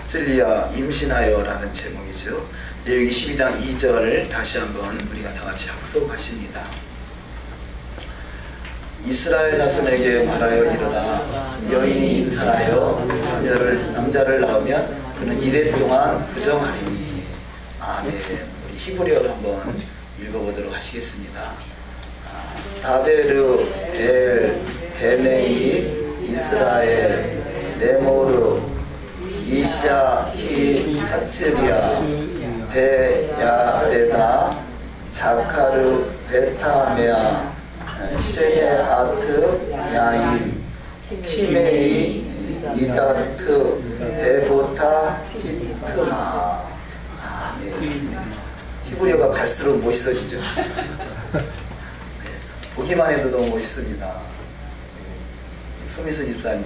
찔리야 임신하여라는 제목이죠. 레위기 12장 2절을 다시 한번 우리가 다 같이 합독하십니다. 이스라엘 자손에게 말하여 이르라. 여인이 임산하여 남자를 낳으면 그는 이래 동안 부정하리니. 아멘. 우리 히브리어를 한번 읽어보도록 하시겠습니다. 다베르 엘 베네이 이스라엘 네모르 이샤 히 타츠리아 베야레다 자카르 베타메아 셰헤아트 야임 티메이 이다트 데보타 티트마. 아멘. 히브리어가 갈수록 멋있어지죠. 보기만 해도 너무 멋있습니다. 소미수 집사님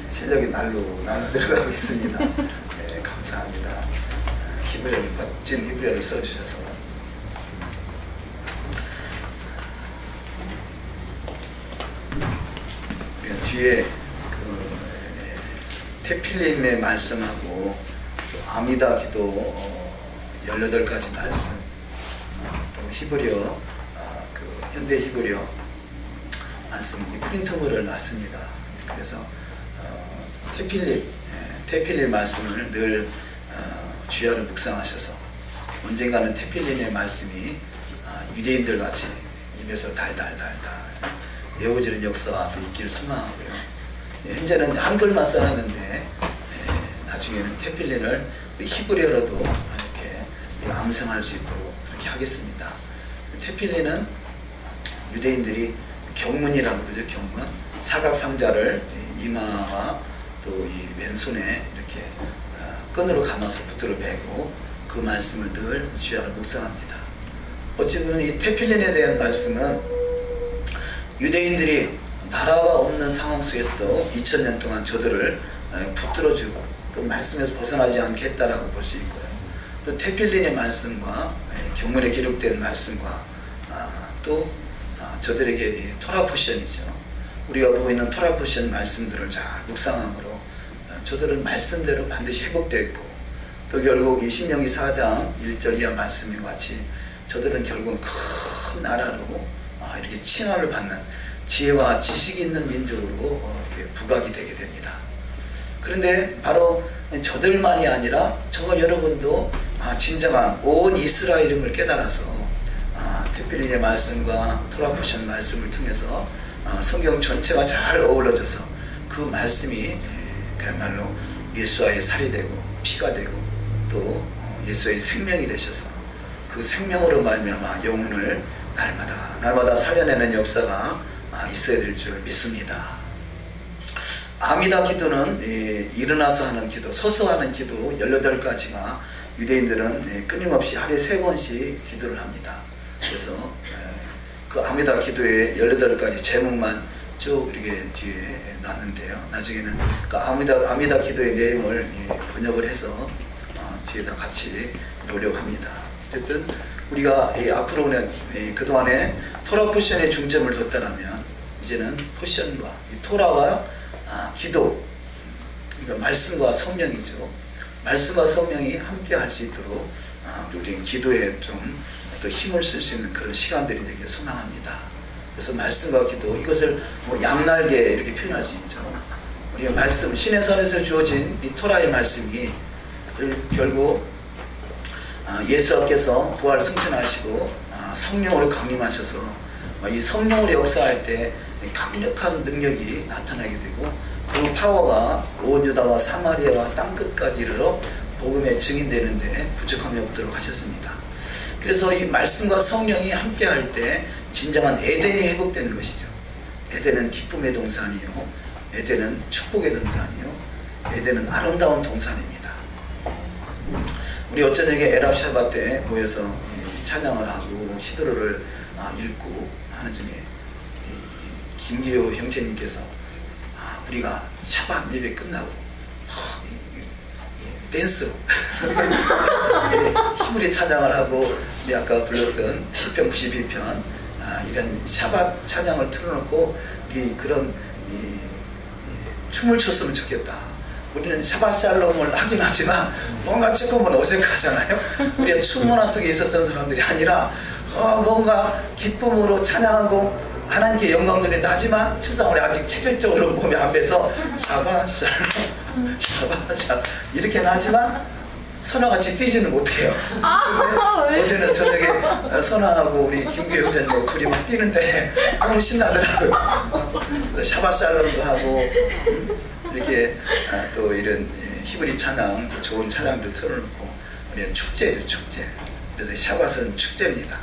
실력이 날로 들어가고 있습니다. 네, 감사합니다. 히브리어를, 멋진 히브리어를 써주셔서. 뒤에 테필림의 말씀하고 아미다 기도 18가지 말씀, 히브리어, 현대 히브리어 말씀, 프린트물을 놨습니다. 그래서 테필림 말씀을 늘 주야로 묵상하셔서 언젠가는 테필림의 말씀이 유대인들 같이 입에서 달달달달 외워지는 역사가 또 있기를 소망하고요. 현재는 한글만 써놨는데 나중에는 테필린을 히브리어로도 이렇게 암송할 수 있도록 그렇게 하겠습니다. 테필린은 유대인들이 경문이라고 그러죠. 경문, 사각상자를 이마와 또 이 왼손에 이렇게 끈으로 감아서 붙들어 매고 그 말씀을 늘 주야로 묵상합니다. 어찌 보면 이 테필린에 대한 말씀은 유대인들이 나라가 없는 상황 속에서도 2000년 동안 저들을 붙들어주고 또 말씀에서 벗어나지 않겠다라고 볼 수 있고요. 또 테필린의 말씀과 경문에 기록된 말씀과 또 저들에게 토라 포션이죠. 우리가 보고 있는 토라 포션 말씀들을 잘 묵상함으로 저들은 말씀대로 반드시 회복되었고 또 결국 이 신명기 4장 1절 이하 말씀과 같이 저들은 결국 큰 나라로 이렇게 칭함을 받는 지혜와 지식이 있는 민족으로 이렇게 부각이 되게 됩니다. 그런데 바로 저들만이 아니라 정말 여러분도 진정한 온 이스라엘임을 깨달아서 테필린의 말씀과 토라포션 말씀을 통해서 성경 전체가 잘 어우러져서 그 말씀이 그야말로 예수와의 살이 되고 피가 되고 또 예수의 생명이 되셔서 그 생명으로 말미암아 영혼을 날마다 살려내는 역사가 있어야 될 줄 믿습니다. 아미다 기도는 일어나서 하는 기도, 서서 하는 기도 18가지가 유대인들은 끊임없이 하루에 3번씩 기도를 합니다. 그래서 그 아미다 기도의 18가지 제목만 쭉 이렇게 뒤에 놨는데요. 나중에는 그 아미다 기도의 내용을 번역을 해서 뒤에다 같이 노력합니다. 어쨌든 우리가 앞으로는 그동안에 토라 포션에 중점을 뒀다면 이제는 포션과 토라와 기도, 그러니까 말씀과 성령이죠. 말씀과 성령이 함께 할 수 있도록 우리 기도에 좀 또 힘을 쓸 수 있는 그런 시간들이 되길 소망합니다. 그래서 말씀과 기도, 이것을 뭐 양날개 이렇게 표현할 수 있죠. 우리 말씀, 신의 선에서 주어진 이 토라의 말씀이 결국 예수께서 부활 승천하시고 성령으로 강림하셔서 이 성령으로 역사할 때 강력한 능력이 나타나게 되고 그 파워가 온 유다와 사마리아와 땅끝까지 이르러 복음의 증인되는데 부족함이 없도록 하셨습니다. 그래서 이 말씀과 성령이 함께 할 때 진정한 에덴이 회복되는 것이죠. 에덴은 기쁨의 동산이요, 에덴은 축복의 동산이요, 에덴은 아름다운 동산입니다. 우리 어쩌녁에 에랍 샤바 때 모여서 찬양을 하고 시도를 읽고 하는 중에 김기호 형제님께서 우리가 샤바 예배 끝나고 댄스로 힘으로 찬양을 하고 우리 아까 불렀던 시편 91편 이런 샤바 찬양을 틀어놓고 우리 그런 춤을 췄으면 좋겠다. 우리는 샤바샬롬을 하긴 하지만 뭔가 조금은 어색하잖아요. 우리가 추문화 속에 있었던 사람들이 아니라 뭔가 기쁨으로 찬양하고 하나님께 영광 돌린다 하지만 실상 우리 아직 체질적으로 몸이 앞에서 샤바샬롬 샤바샬롬 이렇게는 하지만 선화같이 뛰지는 못해요. 어제는 저녁에 선화하고 우리 김규 형제님 둘이 막 뛰는데 너무 신나더라고요. 샤바샬롬도 하고 이렇게 또 이런 히브리 찬양 좋은 찬양들 틀어놓고 우리가 축제죠, 축제. 그래서 샤밧은 축제입니다.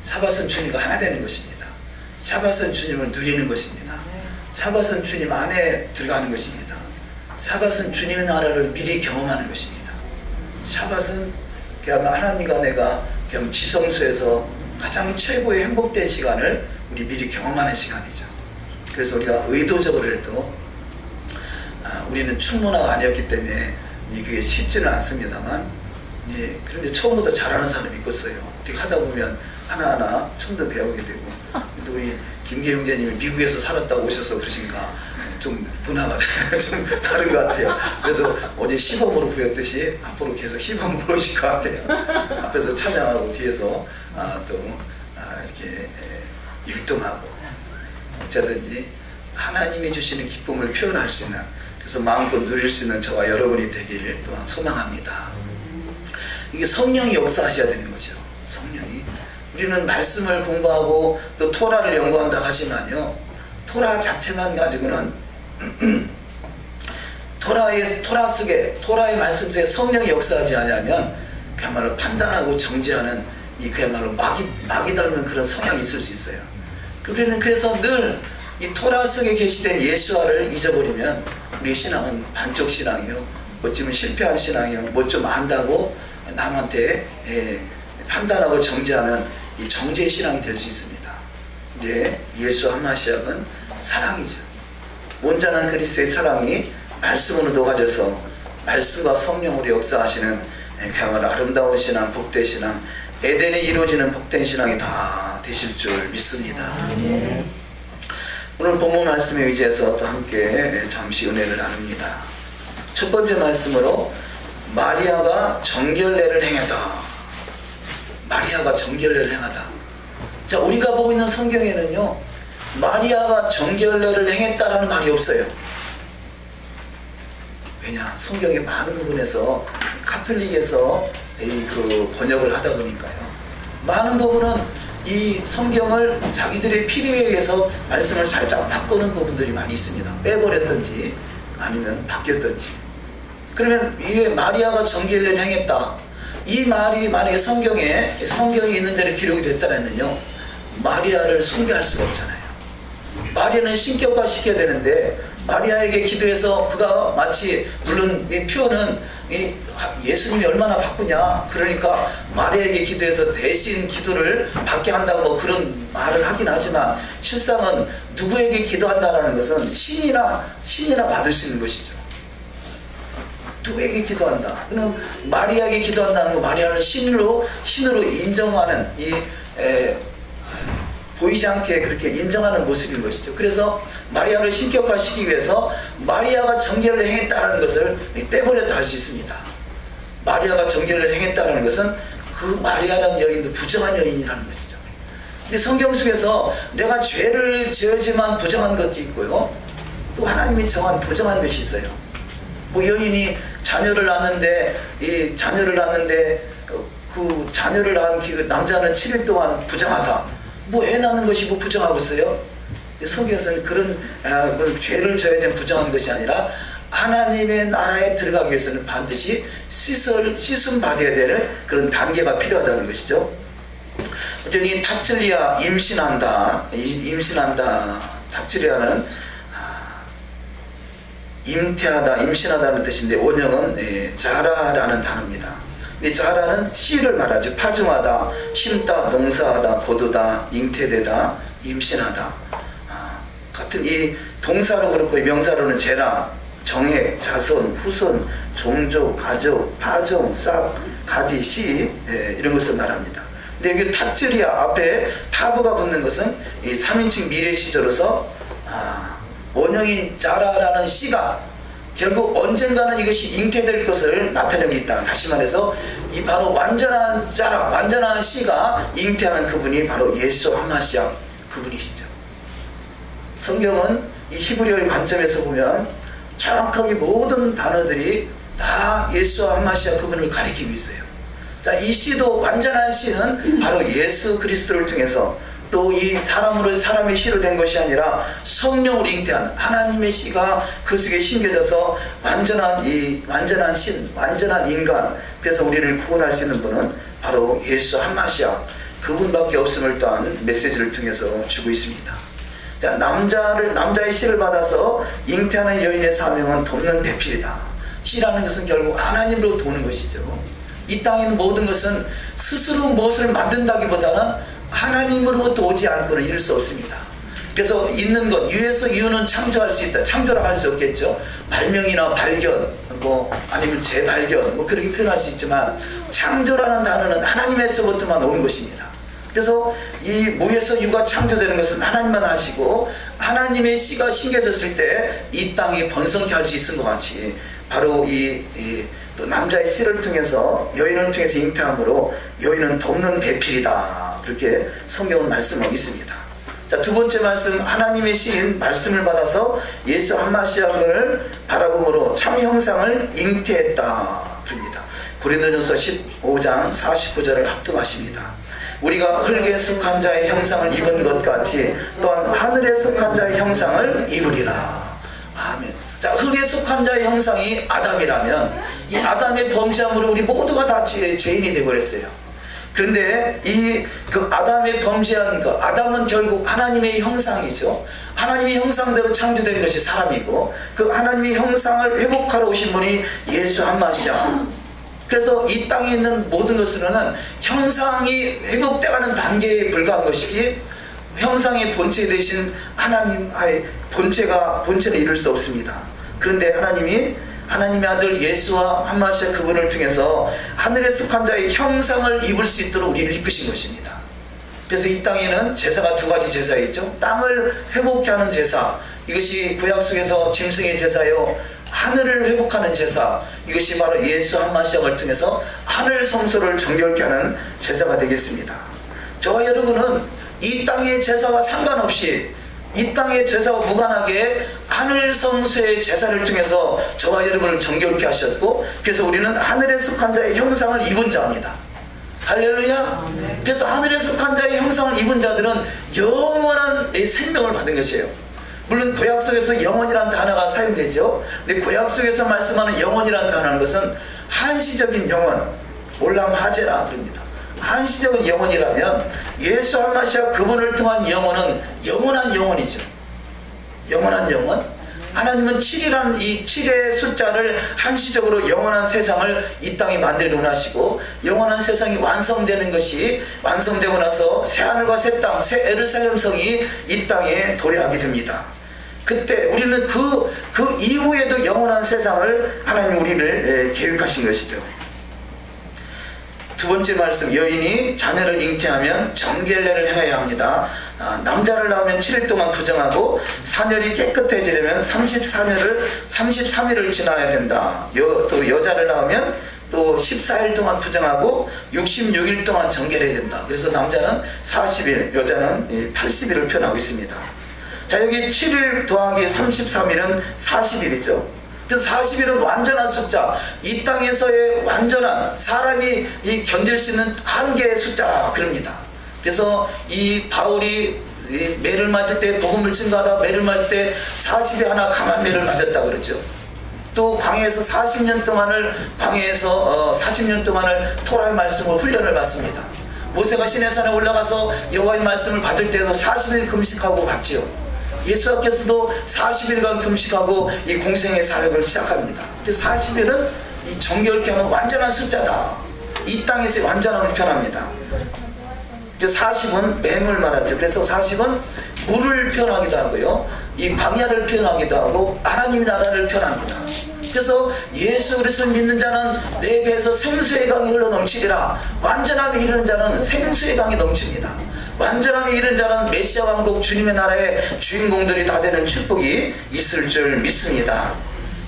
샤밧은 주님과 하나 되는 것입니다. 샤밧은 주님을 누리는 것입니다. 샤밧은 주님 안에 들어가는 것입니다. 샤밧은 주님의 나라를 미리 경험하는 것입니다. 샤밧은 그야말로 하나님과 내가 지성소에서 가장 최고의 행복된 시간을 우리 미리 경험하는 시간이죠. 그래서 우리가 의도적으로라도 우리는 충문화가 아니었기 때문에 그게 쉽지는 않습니다만 그런데 처음부터 잘하는 사람이 있겠어요. 어떻게 하다 보면 하나하나 춤도 배우게 되고 또 우리 김계 형제님이 미국에서 살았다고 오셔서 그러시니까 좀 문화가 좀 다른 것 같아요. 그래서 어제 시범으로 보였듯이 앞으로 계속 시범으로 오실 것 같아요. 앞에서 찬양하고 뒤에서 또 이렇게 율동하고 어쩌든지 하나님이 주시는 기쁨을 표현할 수 있는, 그래서 마음껏 누릴 수 있는 저와 여러분이 되기를 또한 소망합니다. 이게 성령이 역사하셔야 되는 거죠. 성령이. 우리는 말씀을 공부하고 또 토라를 연구한다 하지만요, 토라 자체만 가지고는 토라 속에, 토라의 말씀 속에 성령이 역사하지 않으면 그야말로 판단하고 정죄하는 이 그야말로 마귀 닮은 그런 성향이 있을 수 있어요. 우리는 그래서 늘 이 토라 속에 계시된 예수와를 잊어버리면 우리 신앙은 반쪽 신앙이요, 어쩌면 실패한 신앙이요, 뭐 좀 안다고 남한테 판단하고 정죄하는 이 정죄의 신앙이 될 수 있습니다. 근데 예수 한마시아는 사랑이죠. 온전한 그리스도의 사랑이 말씀으로 녹아져서 말씀과 성령으로 역사하시는 그야말로 아름다운 신앙, 복된 신앙, 에덴에 이루어지는 복된 신앙이 다 되실 줄 믿습니다. 오늘 본문 말씀에 의지해서 또 함께 잠시 은혜를 나눕니다. 첫 번째 말씀으로 마리아가 정결례를 행했다. 마리아가 정결례를 행하다. 자, 우리가 보고 있는 성경에는요, 마리아가 정결례를 행했다라는 말이 없어요. 왜냐? 성경의 많은 부분에서 카톨릭에서 그 번역을 하다 보니까요, 많은 부분은 이 성경을 자기들의 필요에 의해서 말씀을 살짝 바꾸는 부분들이 많이 있습니다. 빼버렸든지 아니면 바뀌었든지. 그러면 이게 마리아가 정결례를 행했다, 이 말이 만약에 성경이 있는 대로 기록이 됐다면요, 마리아를 숭배할 수가 없잖아요. 마리아는 신격화 시켜야 되는데 마리아에게 기도해서 그가 마치, 물론 이 표현은 예수님이 얼마나 바쁘냐, 그러니까 마리아에게 기도해서 대신 기도를 받게 한다고 뭐 그런 말을 하긴 하지만 실상은 누구에게 기도한다라는 것은 신이나 받을 수 있는 것이죠. 누구에게 기도한다. 그럼 마리아에게 기도한다는 거, 마리아를 신으로 인정하는 보이지 않게 그렇게 인정하는 모습인 것이죠. 그래서 마리아를 신격화시키기 위해서 마리아가 정결례를 행했다는 것을 빼버렸다 할 수 있습니다. 마리아가 정결례를 행했다는 것은 그 마리아라는 여인도 부정한 여인이라는 것이죠. 근데 성경 속에서 내가 죄를 지었지만 부정한 것도 있고요, 또 하나님이 정한 부정한 것이 있어요. 뭐 여인이 자녀를 낳는데 그 자녀를 낳은 남자는 7일 동안 부정하다. 뭐 애 낳는 것이 뭐 부정하겠어요? 성경에서는 그런 죄를 져야지 부정한 것이 아니라 하나님의 나라에 들어가기 위해서는 반드시 씻음 받아야 될 그런 단계가 필요하다는 것이죠. 어쨌든 이 탑질리아, 임신한다. 탑질리아는 잉태하다, 임신하다는 뜻인데 원형은 자라라는 단어입니다. 이 자라는 씨를 말하죠. 파종하다, 심다, 농사하다, 거두다, 잉태되다, 임신하다. 같은 이 동사로 그렇고 명사로는 제라, 정액, 자손, 후손, 종족, 가족, 파종, 싹, 가지, 씨, 이런 것을 말합니다. 근데 여기 탑질리아 앞에 타브가 붙는 것은 이 3인칭 미래 시제로서 원형인 자라라는 씨가 결국 언젠가는 이것이 잉태될 것을 나타내고 있다. 다시 말해서 이 바로 완전한 자라, 완전한 씨가 잉태하는 그분이 바로 예수 하마시아 그분이시죠. 성경은 이 히브리어의 관점에서 보면 정확하게 모든 단어들이 다 예수 하마시아 그분을 가리키고 있어요. 자, 이 씨도 완전한 씨는 바로 예수 그리스도를 통해서 또 이 사람의 씨로 된 것이 아니라 성령으로 잉태한 하나님의 씨가 그 속에 심겨져서 완전한 신, 완전한 인간, 그래서 우리를 구원할 수 있는 분은 바로 예수 하마시아 그분밖에 없음을 또한 메시지를 통해서 주고 있습니다. 자, 남자의 씨를 받아서 잉태하는 여인의 사명은 돕는 배필이다. 씨라는 것은 결국 하나님으로 도는 것이죠. 이 땅에 있는 모든 것은 스스로 무엇을 만든다기보다는 하나님으로부터 오지 않고는 이룰 수 없습니다. 그래서 있는 것, 유에서 유는 창조할 수 있다. 창조라고 할 수 없겠죠. 발명이나 발견, 아니면 재발견, 그렇게 표현할 수 있지만 창조라는 단어는 하나님에서부터만 오는 것입니다. 그래서 이 무에서 유가 창조되는 것은 하나님만 하시고 하나님의 씨가 심겨졌을 때 이 땅이 번성케 할 수 있는 것 같이 바로 또 남자의 씨를 통해서 여인을 통해서 잉태함으로 여인은 돕는 배필이다. 그렇게 성경은 말씀하고 있습니다. 자, 두 번째 말씀, 하나님의 씨인 말씀을 받아서 예수 하마시아를 바라봄으로 참 형상을 잉태했다. 그럽니다. 고린도전서 15장 49절을 합독하십니다. 우리가 흙에 속한 자의 형상을 입은 것 같이 또한 하늘에 속한 자의 형상을 입으리라. 아멘. 자, 흙에 속한 자의 형상이 아담이라면 이 아담의 범죄함으로 우리 모두가 다 죄인이 되어버렸어요. 그런데 그 아담의 범죄한 것, 아담은 결국 하나님의 형상이죠. 하나님의 형상대로 창조된 것이 사람이고 그 하나님의 형상을 회복하러 오신 분이 예수 하마시아. 그래서 이 땅에 있는 모든 것으로는 형상이 회복돼가는 단계에 불과한 것이기 형상의 본체 대신 하나님의 본체를 이룰 수 없습니다. 그런데 하나님의 아들 예수와 하마시아 그분을 통해서 하늘에 속한 자의 형상을 입을 수 있도록 우리를 이끄신 것입니다. 그래서 이 땅에는 제사가 두 가지 제사 있죠. 땅을 회복케 하는 제사, 이것이 구약 속에서 짐승의 제사요, 하늘을 회복하는 제사, 이것이 바로 예수 하마시아를 통해서 하늘 성소를 정결케 하는 제사가 되겠습니다. 저와 여러분은 이 땅의 제사와 상관없이 이 땅의 제사와 무관하게 하늘 성소의 제사를 통해서 저와 여러분을 정결케 하셨고, 그래서 우리는 하늘에 속한 자의 형상을 입은 자입니다. 할렐루야. 그래서 하늘에 속한 자의 형상을 입은 자들은 영원한 생명을 받은 것이에요. 물론 구약 속에서 영원이라는 단어가 사용되죠. 근데 구약 속에서 말씀하는 영원이라는 단어는 것은 한시적인 영원, 올람 하제라 그럽니다. 한시적인 영혼이라면 예수 하마시아 그분을 통한 영혼은 영원한 영혼이죠. 영원한 영혼. 하나님은 7이라는 이 7의 숫자를 한시적으로 영원한 세상을 이 땅에 만들어 놓으시고, 영원한 세상이 완성되는 것이 완성되고 나서 새하늘과 새 땅, 새 예루살렘 성이 이 땅에 도래하게 됩니다. 그때 우리는 그 이후에도 영원한 세상을 하나님 우리를 계획하신 것이죠. 두 번째 말씀, 여인이 자녀를 잉태하면 정결례를 행해야 합니다. 남자를 낳으면 7일 동안 부정하고 사녀리 깨끗해지려면 33일을 지나야 된다. 또 여자를 낳으면 또 14일 동안 부정하고 66일 동안 정결해야 된다. 그래서 남자는 40일, 여자는 80일을 표현하고 있습니다. 자, 여기 7일 더하기 33일은 40일이죠. 그래서 40일은 완전한 숫자, 이 땅에서의 완전한 사람이 견딜 수 있는 한계의 숫자라 그럽니다. 그래서 이 바울이 매를 맞을 때, 복음을 증거하다 매를 맞을 때 40에 하나 강한 매를 맞았다 그러죠. 또 광야에서 40년 동안을 토라의 말씀으로 훈련을 받습니다. 모세가 시내산에 올라가서 여호와의 말씀을 받을 때도 40일 금식하고 받지요. 예수께서도 40일간 금식하고 이 공생의 사역을 시작합니다. 그래서 40일은 이 정결케 하는 완전한 숫자다. 이 땅에서의 완전함을 표현합니다. 그래서 40은 맹을 말하죠. 그래서 40은 물을 표현하기도 하고요, 이 광야를 표현하기도 하고 하나님 나라를 표현합니다. 그래서 예수 그리스도를 믿는 자는 내 배에서 생수의 강이 흘러넘치리라. 완전함에 이르는 자는 생수의 강이 넘칩니다. 완전함에 이른 자는 메시아 왕국 주님의 나라의 주인공들이 다 되는 축복이 있을 줄 믿습니다.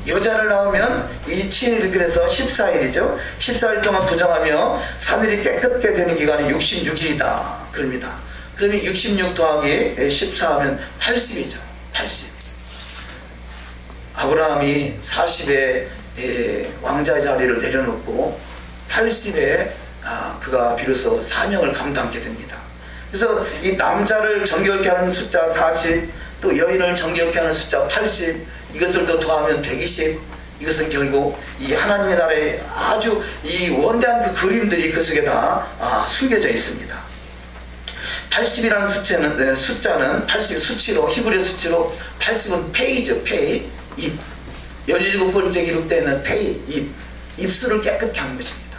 여자를 낳으면 이 7일, 그래서 14일이죠. 14일 동안 부정하며 3일이 깨끗게 되는 기간이 66일이다 그럽니다. 그러면 66 더하기 14 하면 80이죠. 80. 아브라함이 40에 왕자의 자리를 내려놓고 80에 그가 비로소 사명을 감당하게 됩니다. 그래서 이 남자를 정결케 하는 숫자 40, 또 여인을 정결케 하는 숫자 80, 이것을 또 더하면 120, 이것은 결국 이 하나님의 나라의 아주 이 원대한 그 그림들이 그 속에 다 숨겨져 있습니다. 80이라는 숫자는 80 수치로, 히브리 수치로 80은 페이죠. 페이, 입. 17번째 기록되는 페이, 입. 입술을 깨끗게 하는 것입니다.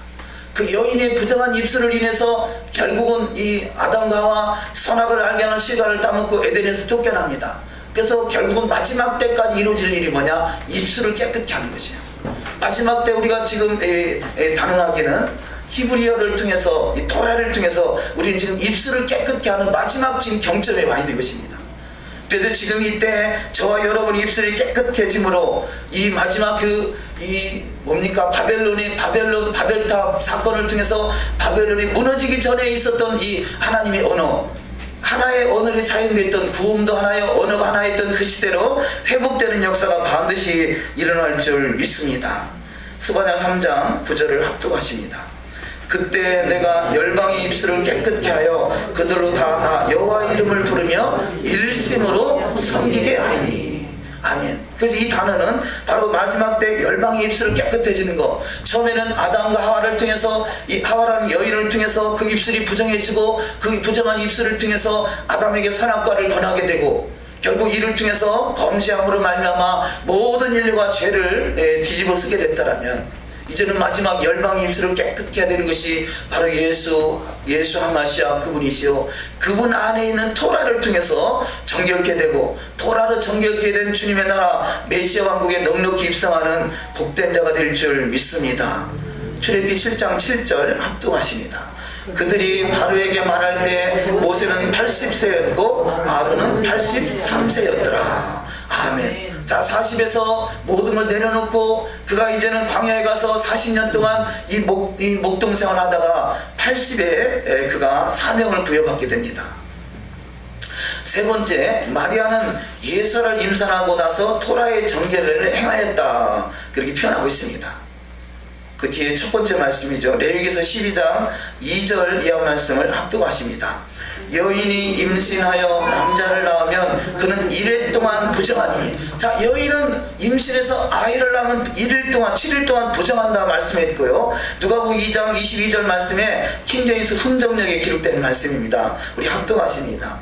그 여인의 부정한 입술을 인해서 결국은 이 아담과 하와 선악을 알게 하는 실과를 따먹고 에덴에서 쫓겨납니다. 그래서 결국은 마지막 때까지 이루어질 일이 뭐냐? 입술을 깨끗게 하는 것이에요. 마지막 때 우리가 지금 단언하기는 히브리어를 통해서, 이 토라를 통해서 우리는 지금 입술을 깨끗게 하는 마지막 지금 경점에 와 있는 것입니다. 그래서 지금 이때 저와 여러분이 입술이 깨끗해짐으로 이 마지막 바벨탑 사건을 통해서 바벨론이 무너지기 전에 있었던 이 하나님의 언어, 하나의 언어를 사용됐던, 구음도 하나의 언어가 하나였던 그 시대로 회복되는 역사가 반드시 일어날 줄 믿습니다. 스바냐 3장 9절을 합독하십니다. 그때 내가 열방의 입술을 깨끗게 하여 그들로 다 나 여호와 이름을 부르며 일심으로 섬기게 하리니. 아멘. 그래서 이 단어는 바로 마지막 때 열방의 입술을 깨끗해지는 것. 처음에는 아담과 하와를 통해서, 이 하와라는 여인을 통해서 그 입술이 부정해지고, 그 부정한 입술을 통해서 아담에게 선악과를 권하게 되고, 결국 이를 통해서 범죄함으로 말미암아 모든 인류가 죄를 뒤집어 쓰게 됐다라면, 이제는 마지막 열방의 입술을 깨끗게 해야 되는 것이 바로 예수 하마시아 그분이시요, 그분 안에 있는 토라를 통해서 정결케 되고, 토라로 정결케 된 주님의 나라 메시아 왕국에 넉넉히 입성하는 복된 자가 될 줄 믿습니다. 출애굽기 7장 7절 합독하십니다. 그들이 바로에게 말할 때 모세는 80세였고 아론은 83세였더라. 아멘. 자, 40에서 모든 걸 내려놓고 그가 이제는 광야에 가서 40년 동안 이 목동 생활하다가 80에 그가 사명을 부여받게 됩니다. 세 번째, 마리아는 예수를 임산하고 나서 토라의 정결례를 행하였다, 그렇게 표현하고 있습니다. 그 뒤에 첫 번째 말씀이죠. 레위기서 12장 2절 이하 말씀을 합독하십니다. 여인이 임신하여 남자를 낳으면 그는 1일 동안 부정하니. 자, 여인은 임신해서 아이를 낳으면 1일 동안, 7일 동안 부정한다 말씀했고요. 누가복음 2장 22절 말씀에 킹제임스 훈정역에 기록된 말씀입니다. 우리 합독하십니다.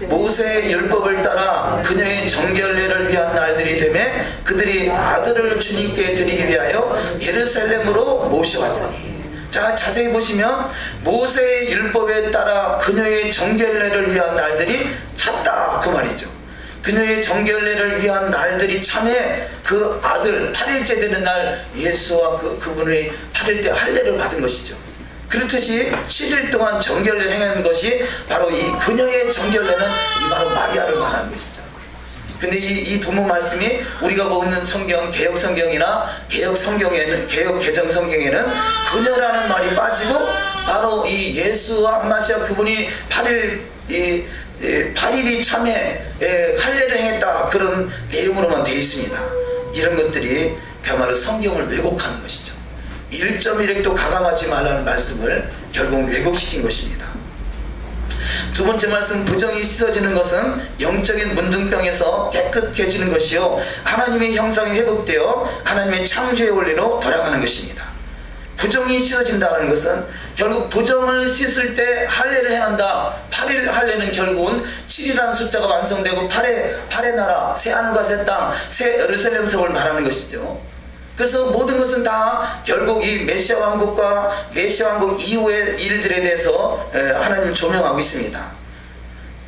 모세의 율법을 따라 그녀의 정결례를 위한 날들이 되매 그들이 아들을 주님께 드리기 위하여 예루살렘으로 모셔왔으니. 자, 자세히 보시면 모세의 율법에 따라 그녀의 정결례를 위한 날들이 찼다, 그 말이죠. 그녀의 정결례를 위한 날들이 참에 그 아들 8일째 되는 날 예수와 그분의 8일째 할례를 받은 것이죠. 그렇듯이 7일 동안 정결례를 행한 것이 바로 이 그녀의 정결례는 이 바로 마리아를 말하는 것이죠. 근데 이 본문 말씀이 우리가 보는 성경, 개혁 성경이나 개혁 개정 성경에는 그녀라는 말이 빠지고 바로 이 예수와 마시아 그분이 8일이 참에 할례를 행했다, 그런 내용으로만 되어 있습니다. 이런 것들이 그야말로 성경을 왜곡하는 것이죠. 1.1획도 가감하지 말라는 말씀을 결국 왜곡시킨 것입니다. 두 번째 말씀, 부정이 씻어지는 것은 영적인 문둥병에서 깨끗해지는 것이요, 하나님의 형상이 회복되어 하나님의 창조의 원리로 돌아가는 것입니다. 부정이 씻어진다는 것은 결국 부정을 씻을 때 할례를 행한다. 8일 할례는 결국은 7이라는 숫자가 완성되고 8의 나라, 새 하늘과 새 땅, 새 예루살렘 성을 말하는 것이죠. 그래서 모든 것은 다 결국 이 메시아 왕국과 메시아 왕국 이후의 일들에 대해서 하나님을 조명하고 있습니다.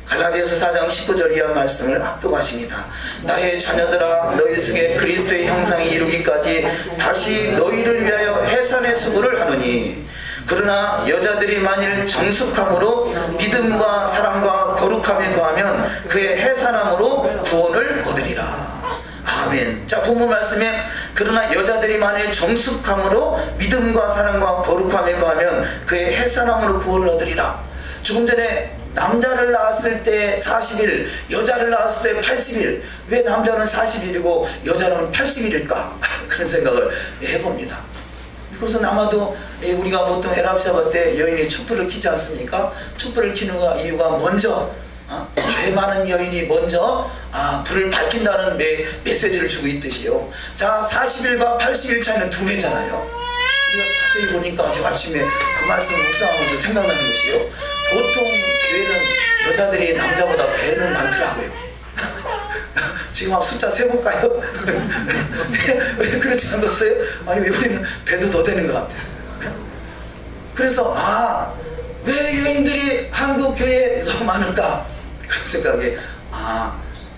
갈라디아서 4장 19절 이하 말씀을 합독하십니다. 나의 자녀들아, 너희 속에 그리스도의 형상이 이루기까지 다시 너희를 위하여 해산의 수고를 하노니. 그러나 여자들이 만일 정숙함으로 믿음과 사랑과 거룩함에 거하면 그의 해산함으로 구원을 얻으리라. 아멘. 자, 본문 말씀에 그러나 여자들이 만일 정숙함으로 믿음과 사랑과 거룩함에 거하면 그의 해산함으로 구원을 얻으리라. 조금 전에 남자를 낳았을 때 40일, 여자를 낳았을 때 80일, 왜 남자는 40일이고 여자는 80일일까? 그런 생각을 해봅니다. 그것은 아마도 우리가 보통 에랍샤바 때 여인이 촛불을 켜지 않습니까? 촛불을 켜는 이유가 먼저 죄 많은 여인이 먼저 불을 밝힌다는 메시지를 주고 있듯이요. 자, 40일과 80일 차이는 2배잖아요. 우리가 자세히 보니까 제가 아침에 그 말씀 묵상하면서 생각나는 것이요. 보통 교회는 여자들이 남자보다 배는 많더라고요. 지금 한번 숫자 세볼까요? 왜 그렇지 않겠어요? 아니, 우리는 배도 더 되는 것 같아요. 그래서 왜 여인들이 한국 교회에 더 많을까? 그런 생각에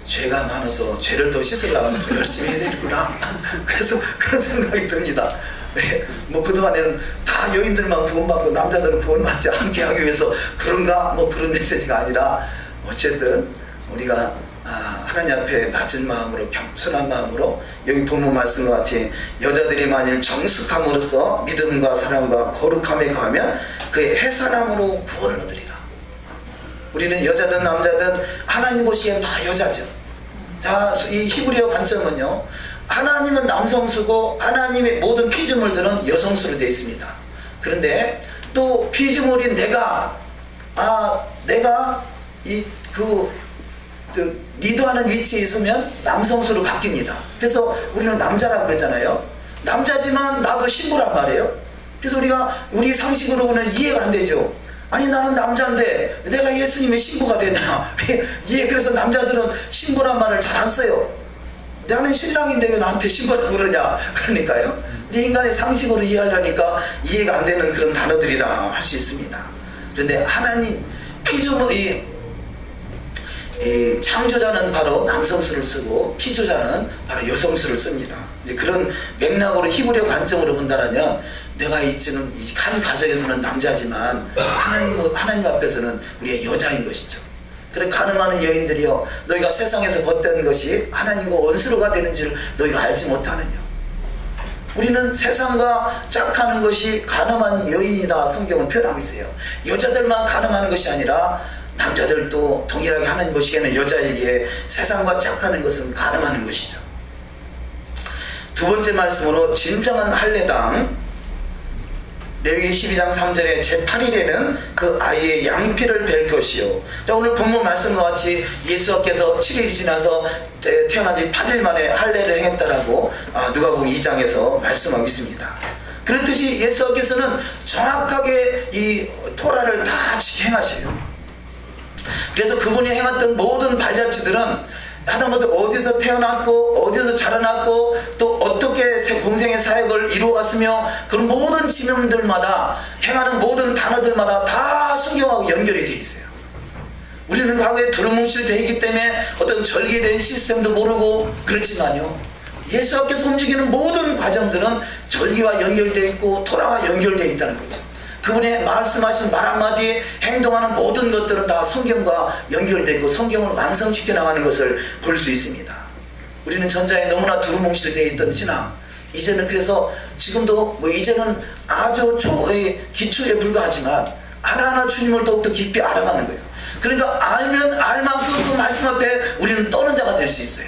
죄가 많아서 죄를 더 씻으려면 더 열심히 해야 되겠구나. 그래서 그런 생각이 듭니다. 네, 뭐 그동안에는 다 여인들만 구원받고 남자들은 구원받지 않게 하기 위해서 그런가? 뭐 그런 메시지가 아니라 어쨌든 우리가 하나님 앞에 낮은 마음으로 겸손한 마음으로 여기 본문 말씀과 같이 여자들이 만일 정숙함으로써 믿음과 사랑과 거룩함에 거하면 그의 해산함으로 구원을 얻으리라. 우리는 여자든 남자든 하나님 보시기엔 다 여자죠. 자, 이 히브리어 관점은요, 하나님은 남성수고 하나님의 모든 피조물들은 여성수로 되어 있습니다. 그런데 또 피조물인 내가 리드하는 위치에 있으면 남성수로 바뀝니다. 그래서 우리는 남자라고 그랬잖아요. 남자지만 나도 신부란 말이에요. 그래서 우리 상식으로는 이해가 안 되죠. 아니, 나는 남자인데 내가 예수님의 신부가 되냐. 그래서 남자들은 신부란 말을 잘 안 써요. 나는 신랑인데 왜 나한테 신부라고 그러냐. 그러니까요, 인간의 상식으로 이해하려니까 이해가 안 되는 그런 단어들이라 할 수 있습니다. 그런데 하나님 피조물이 창조자는 바로 남성수를 쓰고 피조자는 바로 여성수를 씁니다. 그런 맥락으로 히브리어 관점으로 본다면 내가 지금 한 가정에서는 남자지만 하나님 앞에서는 우리의 여자인 것이죠. 그래, 가늠하는 여인들이여, 너희가 세상에서 벗던 것이 하나님과 원수로가 되는 줄 너희가 알지 못하느냐. 우리는 세상과 짝하는 것이 가늠한 여인이다, 성경은 표현하고 있어요. 여자들만 가늠하는 것이 아니라 남자들도 동일하게 하는 것이기에는 여자에게 세상과 짝하는 것은 가늠하는 것이죠. 두 번째 말씀으로 진정한 할례당, 레위기 12장 3절에 제8일에는 그 아이의 양피를 벨 것이요. 자, 오늘 본문 말씀과 같이 예수께서 7일이 지나서 태어난 지 8일 만에 할례를 행했다라고 누가복음 2장에서 말씀하고 있습니다. 그렇듯이 예수께서는 정확하게 이 토라를 다 행하셔요. 그래서 그분이 행했던 모든 발자취들은 하다못해 어디서 태어났고 어디서 자라났고 또 어떻게 공생의 사역을 이루어갔으며 그런 모든 지명들마다 행하는 모든 단어들마다 다 성경하고 연결이 되어 있어요. 우리는 과거에 두루뭉실 되어 있기 때문에 어떤 절개된 시스템도 모르고 그렇지만요, 예수께서 움직이는 모든 과정들은 절기와 연결되어 있고 토라와 연결되어 있다는 거죠. 그분의 말씀하신 말 한마디에 행동하는 모든 것들은 다 성경과 연결되어 있고 성경을 완성시켜 나가는 것을 볼 수 있습니다. 우리는 전자에 너무나 두루뭉실되어 있던 신앙, 이제는 그래서 지금도 이제는 아주 기초에 불과하지만 하나하나 주님을 더욱더 깊이 알아가는 거예요. 그러니까 알면 알만큼 그 말씀 앞에 우리는 떠는 자가 될 수 있어요.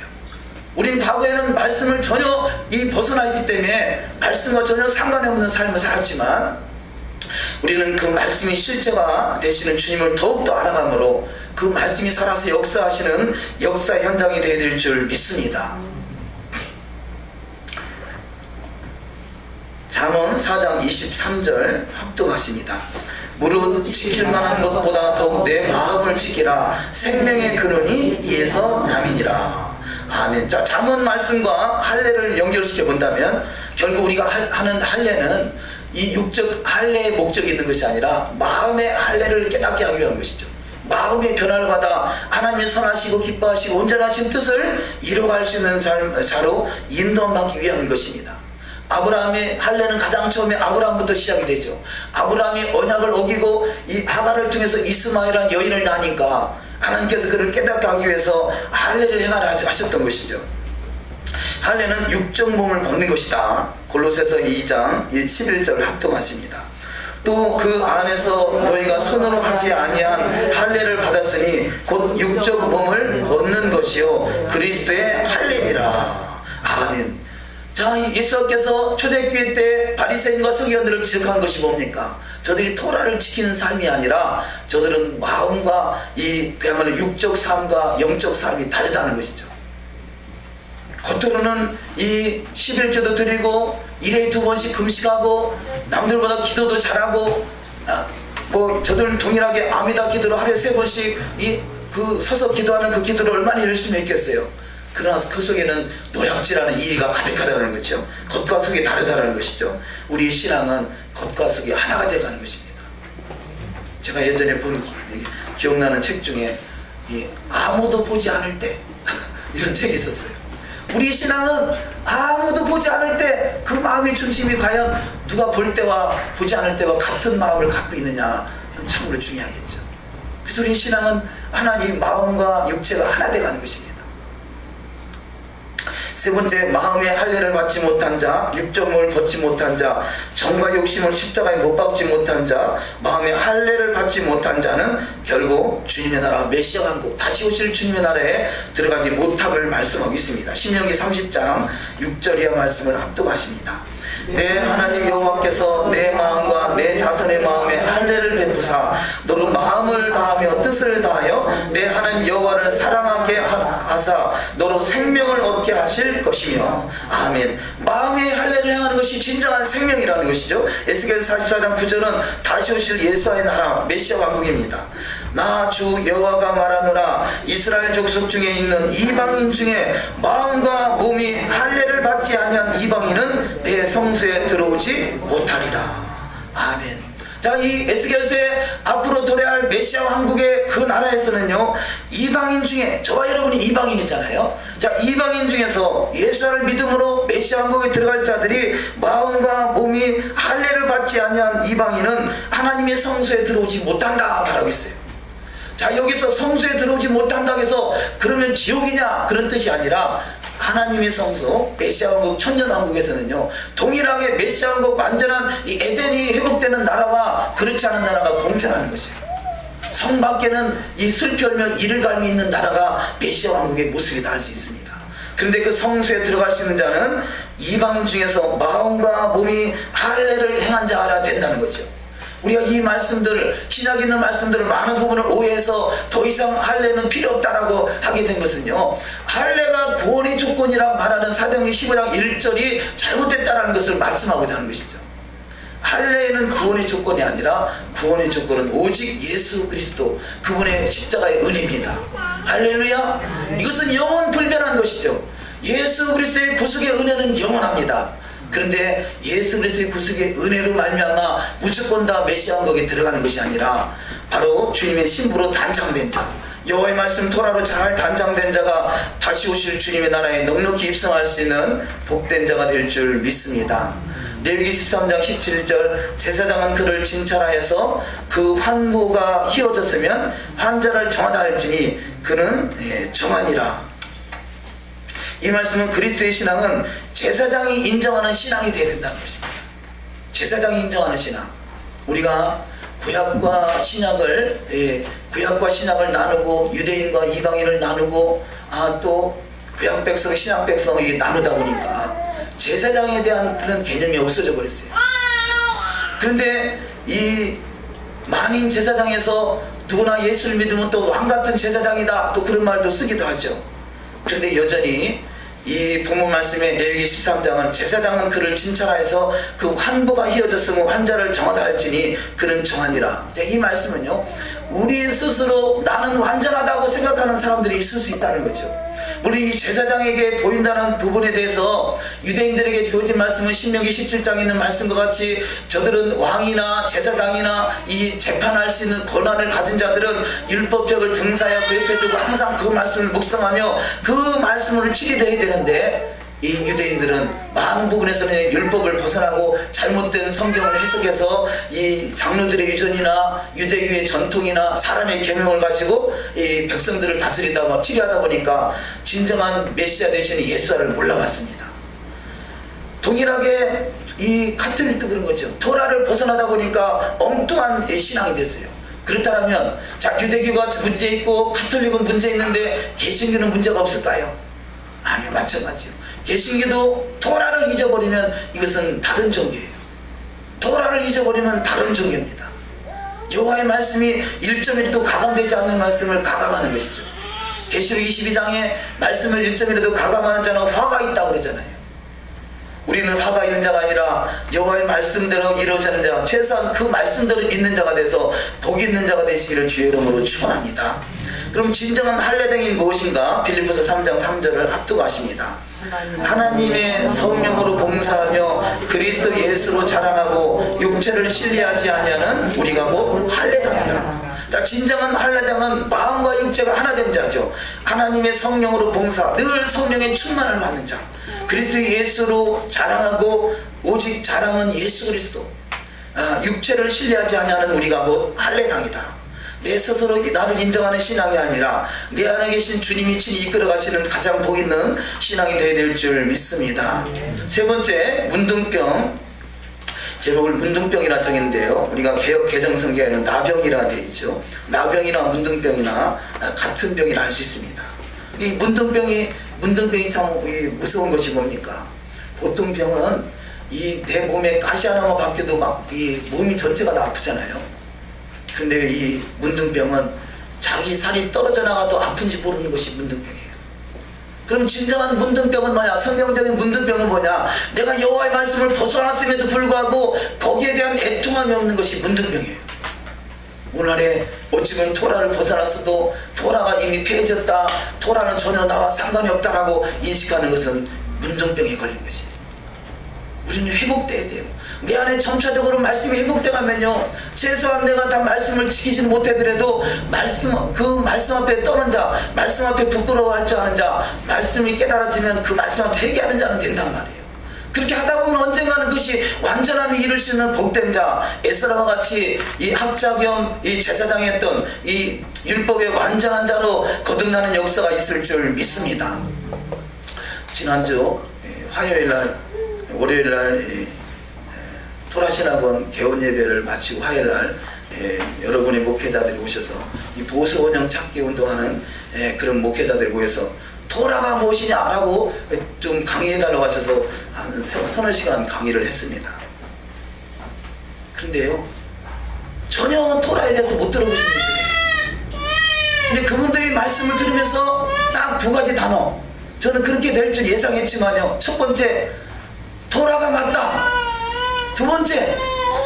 우린 과거에는 말씀을 전혀 벗어나 있기 때문에 말씀과 전혀 상관이 없는 삶을 살았지만 우리는 그 말씀이 실제가 되시는 주님을 더욱더 알아감으로 그 말씀이 살아서 역사하시는 역사 현장이 되어야 될 줄 믿습니다. 잠언 4장 23절 합독하십니다. 무릇 지킬 만한 것보다 더욱 내 마음을 지키라. 생명의 근원이 이에서 남이니라. 아멘. 자, 잠언 말씀과 할례를 연결시켜 본다면 결국 우리가 하는 할례는 이 육적 할례의 목적이 있는 것이 아니라 마음의 할례를 깨닫게 하기 위한 것이죠. 마음의 변화를 받아 하나님의 선하시고 기뻐하시고 온전하신 뜻을 이루어갈 수 있는 자로 인도받기 위한 것입니다. 아브라함의 할례는 가장 처음에 아브라함부터 시작이 되죠. 아브라함이 언약을 어기고 이 하갈을 통해서 이스마엘이라는 여인을 낳으니까 하나님께서 그를 깨닫게 하기 위해서 할례를 행하라 하셨던 것이죠. 할례는 육적 몸을 벗는 것이다. 골로새서 2장 11절 합동하십니다. 또 그 안에서 너희가 손으로 하지 아니한 할례를 받았으니 곧 육적 몸을 벗는 것이요 그리스도의 할례니라. 아멘. 자, 예수께서 초대교회 때 바리새인과 서기관들을 지적한 것이 뭡니까? 저들이 토라를 지키는 삶이 아니라 저들은 마음과 그야말로 육적 삶과 영적 삶이 다르다는 것이죠. 겉으로는 11조도 드리고 1회에 2번씩 금식하고 남들보다 기도도 잘하고 저들 동일하게 아미다 기도를 하루에 3번씩 서서 기도하는 그 기도를 얼마나 열심히 했겠어요. 그러나 그 속에는 노략질하는 이의가 가득하다는 거죠. 겉과 속이 다르다는 것이죠. 우리 신앙은 겉과 속이 하나가 되어가는 것입니다. 제가 예전에 본 기억나는 책 중에 아무도 보지 않을 때 이런 책이 있었어요. 우리 신앙은 아무도 보지 않을 때 그 마음의 중심이 과연 누가 볼 때와 보지 않을 때와 같은 마음을 갖고 있느냐, 참으로 중요하겠죠. 그래서 우리 신앙은 하나님 마음과 육체가 하나 되어가는 것입니다. 세 번째, 마음의 할례를 받지 못한 자, 육정을 벗지 못한 자, 정과 욕심을 십자가에 못 박지 못한 자, 마음의 할례를 받지 못한 자는 결국 주님의 나라 메시아 왕국 다시 오실 주님의 나라에 들어가지 못함을 말씀하고 있습니다. 신명기 30장 6절 이하 말씀을 합독하십니다. 내 하나님 여호와께서 내 마음과 내 자손의 마음에 할례를 베푸사 너로 마음을 다하며 뜻을 다하여 내 하나님 여호와를 사랑하게 하사 너로 생명을 얻게 하실 것이며. 아멘. 마음의 할례를 행하는 것이 진정한 생명이라는 것이죠. 에스겔 44장 9절은 다시 오실 예수의 나라 메시아 왕국입니다. 나 주 여호와가 말하노라 이스라엘 족속 중에 있는 이방인 중에 마음과 몸이 할례를 받지 아니한 이방인은 내 성소에 들어오지 못하리라. 아멘. 자, 이 에스겔서에 앞으로 도래할 메시아 왕국의 그 나라에서는요, 이방인 중에, 저와 여러분이 이방인이잖아요. 자, 이방인 중에서 예수를 믿음으로 메시아 왕국에 들어갈 자들이 마음과 몸이 할례를 받지 아니한 이방인은 하나님의 성소에 들어오지 못한다 말하고 있어요. 자, 여기서 성소에 들어오지 못한다고 해서 그러면 지옥이냐 그런 뜻이 아니라 하나님의 성소 메시아 왕국 천년 왕국에서는요, 동일하게 메시아 왕국 완전한 이 에덴이 회복되는 나라와 그렇지 않은 나라가 공존하는 것이에요. 성 밖에는 이 슬피 열며 이를 갈미 있는 나라가 메시아 왕국의 모습이다 할 수 있습니다. 그런데 그 성소에 들어갈 수 있는 자는 이방인 중에서 마음과 몸이 할례를 행한 자라 된다는 거죠. 우리가 이 말씀들, 신약에 있는 말씀들을 많은 부분을 오해해서 더 이상 할례는 필요 없다라고 하게 된 것은요, 할례가 구원의 조건이라 말하는 사도행전 15장 1절이 잘못됐다라는 것을 말씀하고자 하는 것이죠. 할례는 구원의 조건이 아니라 구원의 조건은 오직 예수 그리스도 그분의 십자가의 은혜입니다. 할렐루야. 이것은 영원 불변한 것이죠. 예수 그리스도의 구속의 은혜는 영원합니다. 그런데 예수 그리스도의 구속의 은혜로 말미암아 무조건 다 메시아 왕국에 들어가는 것이 아니라 바로 주님의 신부로 단장된 자, 여호와의 말씀 토라로 잘 단장된 자가 다시 오실 주님의 나라에 넉넉히 입성할 수 있는 복된 자가 될 줄 믿습니다. 레위기 13장 17절 제사장은 그를 징찰하여서 그 환부가 희어졌으면 환자를 정하다 할지니 그는 정하니라. 이 말씀은 그리스도의 신앙은 제사장이 인정하는 신앙이 되어야 된다는 것입니다. 제사장이 인정하는 신앙. 우리가 구약과 신약을 나누고 유대인과 이방인을 나누고 또 구약 백성, 신약 백성을 나누다 보니까 제사장에 대한 그런 개념이 없어져 버렸어요. 그런데 이 만인 제사장에서 누구나 예수를 믿으면 또 왕같은 제사장이다 또 그런 말도 쓰기도 하죠. 그런데 여전히 이 본문 말씀의 레위기 13장은 제사장은 그를 칭찬하여서 그 환부가 희어졌으면 환자를 정하다 할지니 그는 정하니라. 이 말씀은요, 우리 스스로 나는 완전하다고 생각하는 사람들이 있을 수 있다는 거죠. 물론 이 제사장에게 보인다는 부분에 대해서 유대인들에게 주어진 말씀은 신명기 17장에 있는 말씀과 같이 저들은 왕이나 제사장이나 이 재판할 수 있는 권한을 가진 자들은 율법적을 등사하여 그 옆에 두고 항상 그 말씀을 묵상하며 그 말씀을 치리를 해야 되는데, 이 유대인들은 많은 부분에서는 율법을 벗어나고 잘못된 성경을 해석해서 이 장로들의 유전이나 유대교의 전통이나 사람의 계명을 가지고 이 백성들을 다스리다 치리하다 보니까 진정한 메시아 되시는 예수를 몰라봤습니다. 동일하게 이 카톨릭도 그런 거죠. 토라를 벗어나다 보니까 엉뚱한 신앙이 됐어요. 그렇다면 자, 유대교가 문제 있고 카톨릭은 문제 있는데 개신교는 문제가 없을까요? 아니요, 마찬가지요. 개신교도 토라를 잊어버리면 이것은 다른 종교예요. 토라를 잊어버리면 다른 종교입니다. 여호와의 말씀이 1점이라도 가감되지 않는 말씀을 가감하는 것이죠. 계시록 22장에 말씀을 1점이라도 가감하는 자는 화가 있다고 그러잖아요. 우리는 화가 있는 자가 아니라 여호와의 말씀대로 이루어지는 자, 최소한 그 말씀대로 믿는 자가 돼서 복 있는 자가 되시기를 주의 이름으로 축원합니다. 그럼 진정한 할례당이 무엇인가? 빌립보서 3장 3절을 합독하십니다. 하나님의 성령으로 봉사하며 그리스도 예수로 자랑하고 육체를 신뢰하지 아니하는 우리가 곧 할례당이라. 자, 진정한 할례당은 마음과 육체가 하나된 자죠. 하나님의 성령으로 봉사, 늘 성령의 충만을 받는 자, 그리스도 예수로 자랑하고 오직 자랑은 예수 그리스도, 육체를 신뢰하지 아니하는 우리가 곧 할례당이다. 내 스스로 나를 인정하는 신앙이 아니라 내 안에 계신 주님이 친히 이끌어 가시는 가장 복 있는 신앙이 되어야 될 줄 믿습니다. 세 번째, 문둥병. 제목을 문둥병이라 정했는데요, 우리가 개역 개정성경에는 나병이라 되어 있죠. 나병이나 문둥병이나 같은 병이라 할 수 있습니다. 이 문둥병이 참 무서운 것이 뭡니까? 보통 병은 이 내 몸에 가시 하나만 바뀌어도 막 이 몸이 전체가 다 아프잖아요. 그런데 이 문둥병은 자기 살이 떨어져 나가도 아픈지 모르는 것이 문둥병이에요. 그럼 진정한 문둥병은 뭐냐? 성경적인 문둥병은 뭐냐? 내가 여호와의 말씀을 벗어났음에도 불구하고 거기에 대한 애통함이 없는 것이 문둥병이에요. 오늘날에 어찌보면 토라를 벗어났어도 토라가 이미 폐해졌다, 토라는 전혀 나와 상관이 없다라고 인식하는 것은 문둥병에 걸린 것이에요. 우리는 회복돼야 돼요. 내 안에 점차적으로 말씀이 회복돼가면요, 최소한 내가 다 말씀을 지키지는 못하더라도 그 말씀 앞에 떠는 자, 말씀 앞에 부끄러워할 줄 아는 자, 말씀이 깨달아지면 그 말씀 앞에 회개하는 자는 된단 말이에요. 그렇게 하다 보면 언젠가는 그것이 완전함이 이룰 수 있는 복된 자, 에스라와 같이 이 학자 겸 이 제사장이 했던 이 율법의 완전한 자로 거듭나는 역사가 있을 줄 믿습니다. 지난주 화요일날, 월요일날 토라신학원 개원 예배를 마치고 화요일날 여러분의 목회자들이 오셔서 이 보수 원형 찾기 운동하는 그런 목회자들이 모여서 토라가 무엇이냐라고 좀 강의해달라고 하셔서 한 서너 시간 강의를 했습니다. 그런데요, 전혀 토라에 대해서 못 들어보신 분들이에요. 근데 그분들이 말씀을 들으면서 딱 두 가지 단어, 저는 그렇게 될 줄 예상했지만요, 첫 번째, 토라가 맞다. 두 번째,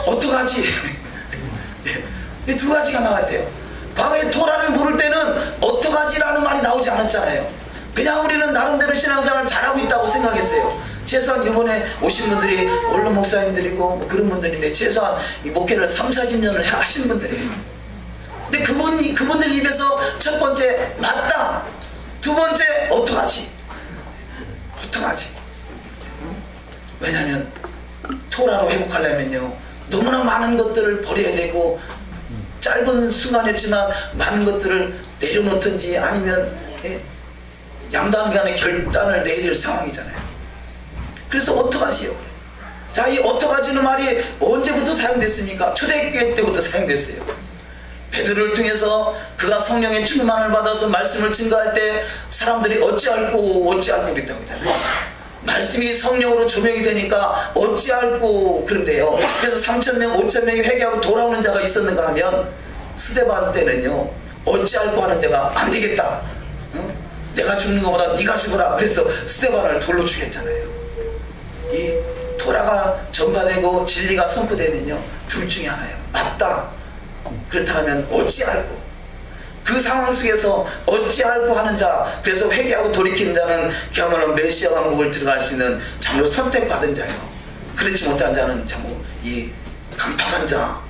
어떡하지? 이 두 가지가 나와야 돼요. 과거에 토라를 모를 때는 어떡하지라는 말이 나오지 않았잖아요. 그냥 우리는 나름대로 신앙생활을 잘하고 있다고 생각했어요. 최소한 이번에 오신 분들이 원로 목사님들이고 뭐 그런 분들인데 최소한 이 목회를 30-40년을 하신 분들이에요. 근데 그분들 입에서 첫 번째, 맞다. 두 번째, 어떡하지? 왜냐하면 토라로 회복하려면요, 너무나 많은 것들을 버려야 되고 짧은 순간이었지만 많은 것들을 내려놓든지 아니면 양단간의 결단을 내야 될 상황이잖아요. 그래서 어떡하지요? 자, 이 어떡하지는 말이 언제부터 사용됐습니까? 초대교회 때부터 사용됐어요. 베드로를 통해서 그가 성령의 충만을 받아서 말씀을 증거할 때 사람들이 어찌알고 그랬다고 했잖아요. 말씀이 성령으로 조명이 되니까 어찌알고 그런데요. 그래서 3,000명, 5,000명이 회개하고 돌아오는 자가 있었는가 하면 스데반 때는요, 어찌알고 하는 자가 안 되겠다. 내가 죽는 것보다 네가 죽어라. 그래서 스데반을 돌로 죽였잖아요. 이 토라가 전파되고 진리가 선포되면요, 둘 중에 하나예요. 맞다. 그렇다면 어찌알고, 그 상황 속에서 어찌알고 하는 자, 그래서 회개하고 돌이키는 자는 그야말로 메시아 왕국을 들어갈 수 있는 참으로 선택받은 자예요. 그렇지 못한 자는 참으로 이 강팍한 자,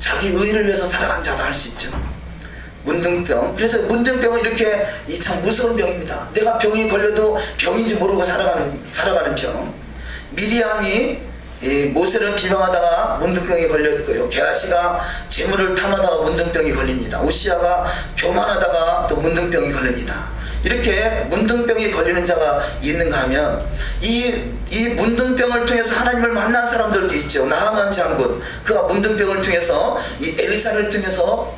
자기 의를 위해서 살아간 자다 할 수 있죠. 문둥병. 그래서 문둥병은 이렇게 이 참 무서운 병입니다. 내가 병이 걸려도 병인지 모르고 살아가는 병. 미리암이 모세를 비방하다가 문둥병이 걸렸고요. 게하시가 재물을 탐하다가 문둥병이 걸립니다. 우시야가 교만하다가 또 문둥병이 걸립니다. 이렇게 문둥병이 걸리는 자가 있는가 하면 이 문둥병을 통해서 하나님을 만난 사람들도 있죠. 나하만 장군, 그가 문둥병을 통해서 이 엘리사를 통해서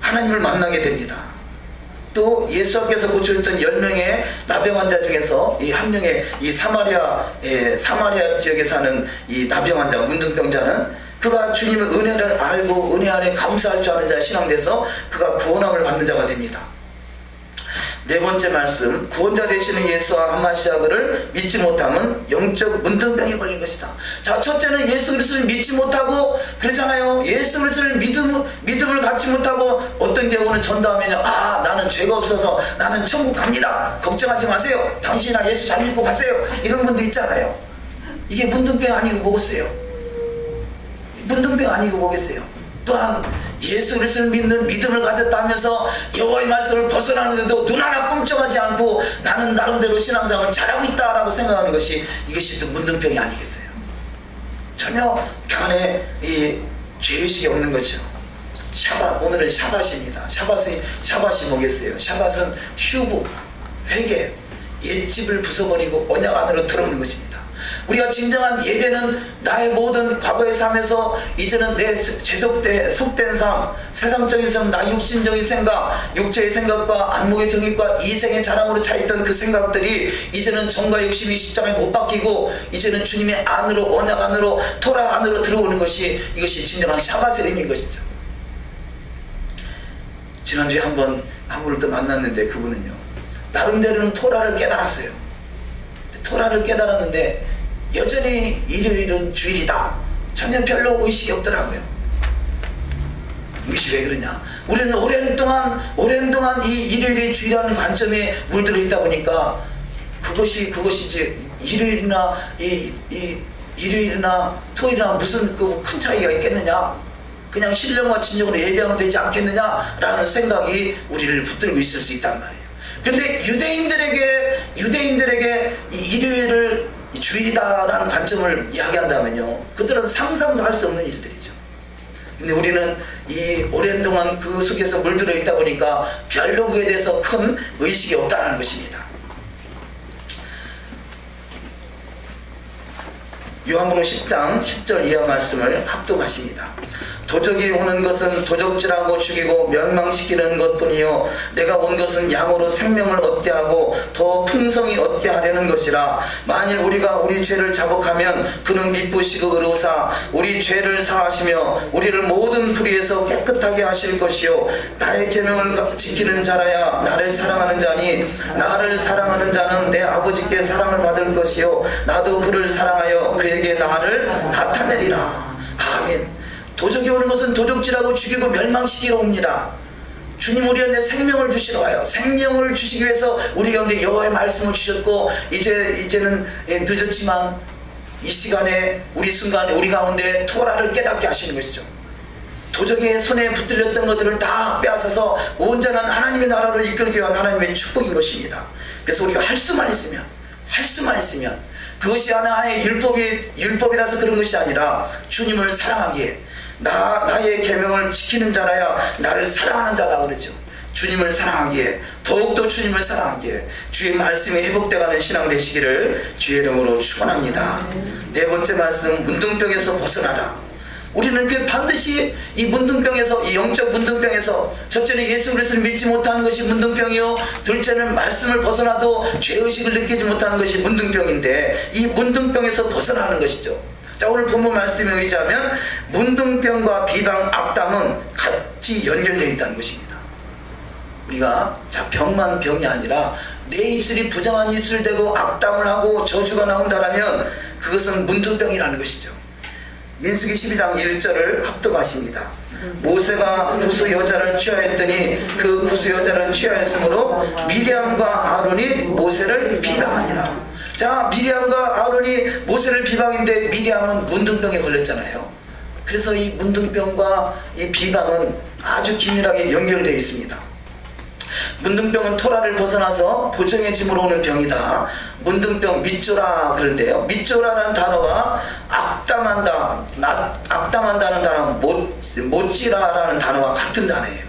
하나님을 만나게 됩니다. 또 예수께서 고쳐줬던 10명의 나병 환자 중에서 이 한 명의 이 사마리아 지역에 사는 이 나병 환자, 문둥병자는 그가 주님의 은혜를 알고 은혜 안에 감사할 줄 아는 자의 신앙돼서 그가 구원함을 받는 자가 됩니다. 네 번째 말씀, 구원자 되시는 예수와 한마시아를 믿지 못하면 영적 문둥병이 걸린 것이다. 자, 첫째는 예수 그리스도를 믿지 못하고 그러잖아요. 예수 그리스도를 믿음을 갖지 못하고 어떤 경우는 전도하면요, 나는 죄가 없어서 나는 천국 갑니다, 걱정하지 마세요, 당신이나 예수 잘 믿고 가세요, 이런 분도 있잖아요. 이게 문둥병 아니고 뭐겠어요? 문둥병 아니고 뭐겠어요? 또한 예수 그리스도를 믿는 믿음을 가졌다 하면서 여호와의 말씀을 벗어나는데도 눈 하나 꼼짝하지 않고 나는 나름대로 신앙생활을 잘하고 있다라고 생각하는 것이, 이것이 또 문둥병이 아니겠어요? 전혀 그 안에 이 죄의식이 없는 거죠. 샤밧, 오늘은 샤밧입니다. 샤밧이 뭐겠어요? 샤밧은 휴부, 회개, 옛집을 부숴버리고 언약 안으로 들어오는 것입니다. 우리가 진정한 예배는 나의 모든 과거의 삶에서 이제는 내 속된 삶, 세상적인 삶, 나 육신적인 생각, 육체의 생각과 안목의 정욕과 이생의 자랑으로 차있던 그 생각들이 이제는 정과 욕심이 십자가에 못 박히고 이제는 주님의 안으로, 언약 안으로, 토라 안으로 들어오는 것이, 이것이 진정한 샤밧의 의미인 것이죠. 지난주에 한 분을 또 만났는데 그분은요, 나름대로는 토라를 깨달았어요. 토라를 깨달았는데 여전히 일요일은 주일이다, 전혀 별로 의식이 없더라고요. 이것이 왜 그러냐? 우리는 오랜 동안 이 일요일이 주일이라는 관점에 물들어 있다 보니까 그것이 이제 일요일이나 일요일이나 토요일이나 무슨 그 큰 차이가 있겠느냐, 그냥 신령과 진정으로 예배하면 되지 않겠느냐라는 생각이 우리를 붙들고 있을 수 있단 말이에요. 그런데 유대인들에게 이 일요일을 주일이다라는 관점을 이야기한다면요, 그들은 상상도 할 수 없는 일들이죠. 근데 우리는 이 오랜 동안 그 속에서 물들어 있다 보니까 별로 그에 대해서 큰 의식이 없다는 것입니다. 요한복음 10장 10절 이하 말씀을 합독하십니다. 도적이 오는 것은 도적질하고 죽이고 멸망시키는 것뿐이요 내가 온 것은 양으로 생명을 얻게 하고 더 풍성히 얻게 하려는 것이라. 만일 우리가 우리 죄를 자복하면 그는 기쁘시고 의로사 우리 죄를 사하시며 우리를 모든 불의에서 깨끗하게 하실 것이요 나의 계명을 지키는 자라야 나를 사랑하는 자니 나를 사랑하는 자는 내 아버지께 사랑을 받을 것이요 나도 그를 사랑하여 그에게 나를 나타내리라. 아멘. 도적이 오는 것은 도적질하고 죽이고 멸망시키러 옵니다. 주님 우리한테 생명을 주시러 와요. 생명을 주시기 위해서 우리 가운데 여호와의 말씀을 주셨고 이제는 늦었지만 이 시간에 우리 가운데 토라를 깨닫게 하시는 것이죠. 도적의 손에 붙들렸던 것들을 다 빼앗아서 온전한 하나님의 나라로 이끌기 위한 하나님의 축복인 것입니다. 그래서 우리가 할 수만 있으면 그것이 하나의 율법이라서 그런 것이 아니라 주님을 사랑하기에 나의 계명을 지키는 자라야 나를 사랑하는 자다 그러죠. 주님을 사랑하기에 더욱더 주님을 사랑하기에 주의 말씀이 회복되어가는 신앙 되시기를 주의 이름으로 축원합니다. 네 번째 말씀, 문둥병에서 벗어나라. 우리는 반드시 이 문둥병에서, 이 영적 문둥병에서, 첫째는 예수 그리스도를 믿지 못하는 것이 문둥병이요 둘째는 말씀을 벗어나도 죄의식을 느끼지 못하는 것이 문둥병인데 이 문둥병에서 벗어나는 것이죠. 자, 오늘 본문 말씀에 의지하면 문둥병과 비방, 악담은 같이 연결되어 있다는 것입니다. 우리가 병만 병이 아니라 내 입술이 부정한 입술 되고 악담을 하고 저주가 나온다라면 그것은 문둥병이라는 것이죠. 민수기 12장 1절을 합독하십니다. 모세가 구스 여자를 취하였더니 그 구스 여자를 취하였으므로 미리암과 아론이 모세를 비방하니라. 자, 미리암과 아론이 모세를 비방인데 미리암은 문둥병에 걸렸잖아요. 그래서 이 문둥병과 이 비방은 아주 긴밀하게 연결되어 있습니다. 문둥병은 토라를 벗어나서 부정의 짐으로 오는 병이다. 문둥병 밑조라 그런데요, 밑조라는 단어가 악담한다는 단어, 못지라라는 단어와 같은 단어예요.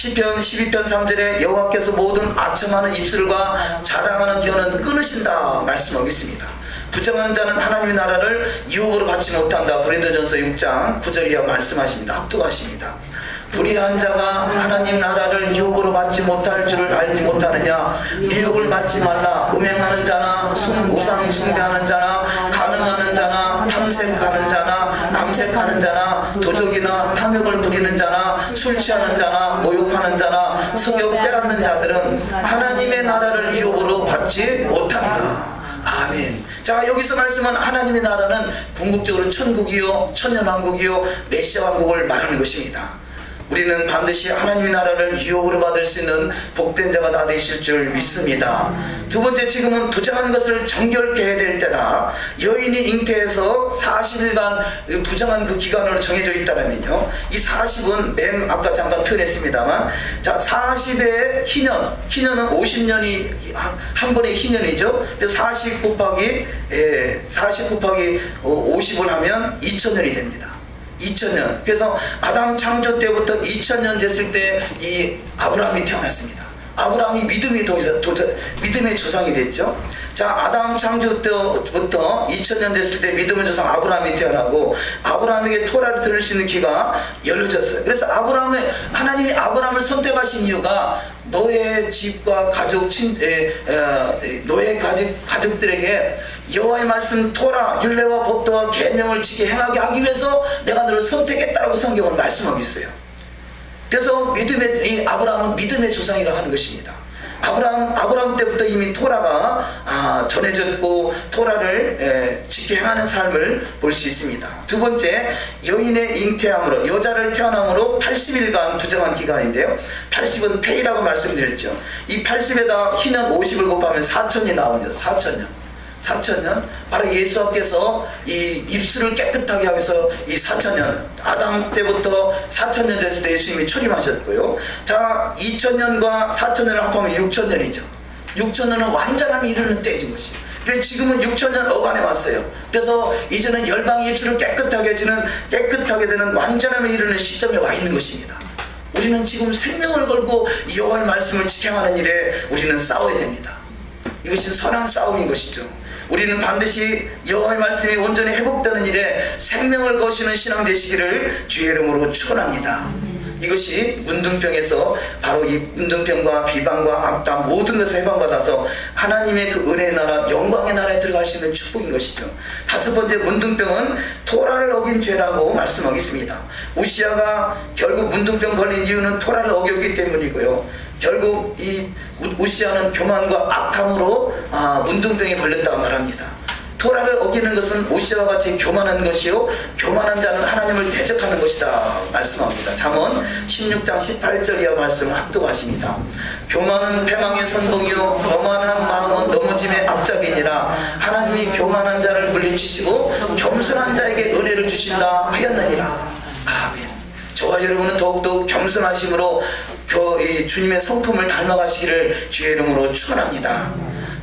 시편 12편 3절에 여호와께서 모든 아첨하는 입술과 자랑하는 혀는 끊으신다 말씀하고 있습니다. 부정하는 자는 하나님의 나라를 유업으로 받지 못한다. 고린도전서 6장 9절 이하 말씀하십니다. 합독하십니다. 불의한 자가 하나님 나라를 유업으로 받지 못할 줄을 알지 못하느냐. 미혹을 받지 말라. 음행하는 자나 우상 숭배하는 자나 간음하는 자나 탐색하는 자나 남색하는 자나 도적이나 탐욕을 부리는 자나 술 취하는 자나 모욕하는 자나 성욕 빼앗는 자들은 하나님의 나라를 유업으로 받지 못하리라. 아멘. 자, 여기서 말씀은 하나님의 나라는 궁극적으로 천국이요 천년왕국이요 메시아 왕국을 말하는 것입니다. 우리는 반드시 하나님의 나라를 유업으로 받을 수 있는 복된 자가 다 되실 줄 믿습니다. 두 번째, 지금은 부정한 것을 정결케 해야 될 때다. 여인이 잉태해서 40일간 부정한 그 기간으로 정해져 있다면요, 이 40은 아까 잠깐 표현했습니다만, 자, 40의 희년은 50년이 한 번의 희년이죠. 그래서 40 곱하기 50을 하면 2000년이 됩니다. 2000년. 그래서 아담 창조 때부터 2000년 됐을 때 이 아브라함이 태어났습니다. 아브라함이 믿음의 조상이 됐죠. 자, 아담 창조 때부터 2000년 됐을 때 믿음의 조상 아브라함이 태어나고, 아브라함에게 토라를 들을 수 있는 귀가 열려졌어요. 그래서 하나님이 아브라함을 선택하신 이유가 너의 집과 너의 가족들에게 여호와의 말씀 토라 율례와 법도와 계명을 지켜 행하게 하기 위해서 내가 너를 선택했다라고 성경은 말씀하고 있어요. 그래서 이 아브라함은 믿음의 조상이라고 하는 것입니다. 아브라함 때부터 이미 토라가 전해졌고 토라를 지켜 행하는 삶을 볼 수 있습니다. 두 번째, 여인의 잉태함으로, 여자를 태어남으로 80일간 부정한 기간인데요, 80은 폐이라고 말씀드렸죠. 이 80에다 희년 50을 곱하면 4000이 나옵니다. 4000년. 바로 예수께서 이 입술을 깨끗하게 하기 위해서 이 4000년, 아담 때부터 4000년 됐을 때 예수님이 초림하셨고요. 자, 2000년과 4000년을 합하면 6000년이죠. 6000년은 완전함이 이르는 때인 것이에요. 그래서 지금은 6000년 어간에 왔어요. 그래서 이제는 열방의 입술을 깨끗하게 되는 완전함에 이르는 시점에 와 있는 것입니다. 우리는 지금 생명을 걸고 여호와의 말씀을 지켜하는 일에 우리는 싸워야 됩니다. 이것이 선한 싸움인 것이죠. 우리는 반드시 여호와의 말씀이 온전히 회복되는 일에 생명을 거시는 신앙 되시기를 주의 이름으로 축원합니다. 이것이 문둥병에서 바로 이 문둥병과 비방과 악담 모든 것을 해방받아서 하나님의 그 은혜의 나라, 영광의 나라에 들어갈 수 있는 축복인 것이죠. 다섯 번째, 문둥병은 토라를 어긴 죄라고 말씀하겠습니다. 우시아가 결국 문둥병 걸린 이유는 토라를 어겼기 때문이고요. 결국 이 우시아는 교만과 악함으로 문둥병에 걸렸다고 말합니다. 토라를 어기는 것은 우시아와 같이 교만한 것이요, 교만한 자는 하나님을 대적하는 것이다 말씀합니다. 잠언 16장 18절 이하 말씀을 합독하십니다. 교만은 패망의 선봉이요 거만한 마음은 넘어짐의 앞잡이니라. 하나님이 교만한 자를 물리치시고 겸손한 자에게 은혜를 주신다 하였느니라. 아멘. 저와 여러분은 더욱더 겸손하심으로 이 주님의 성품을 닮아가시기를 주의 이름으로 축원합니다.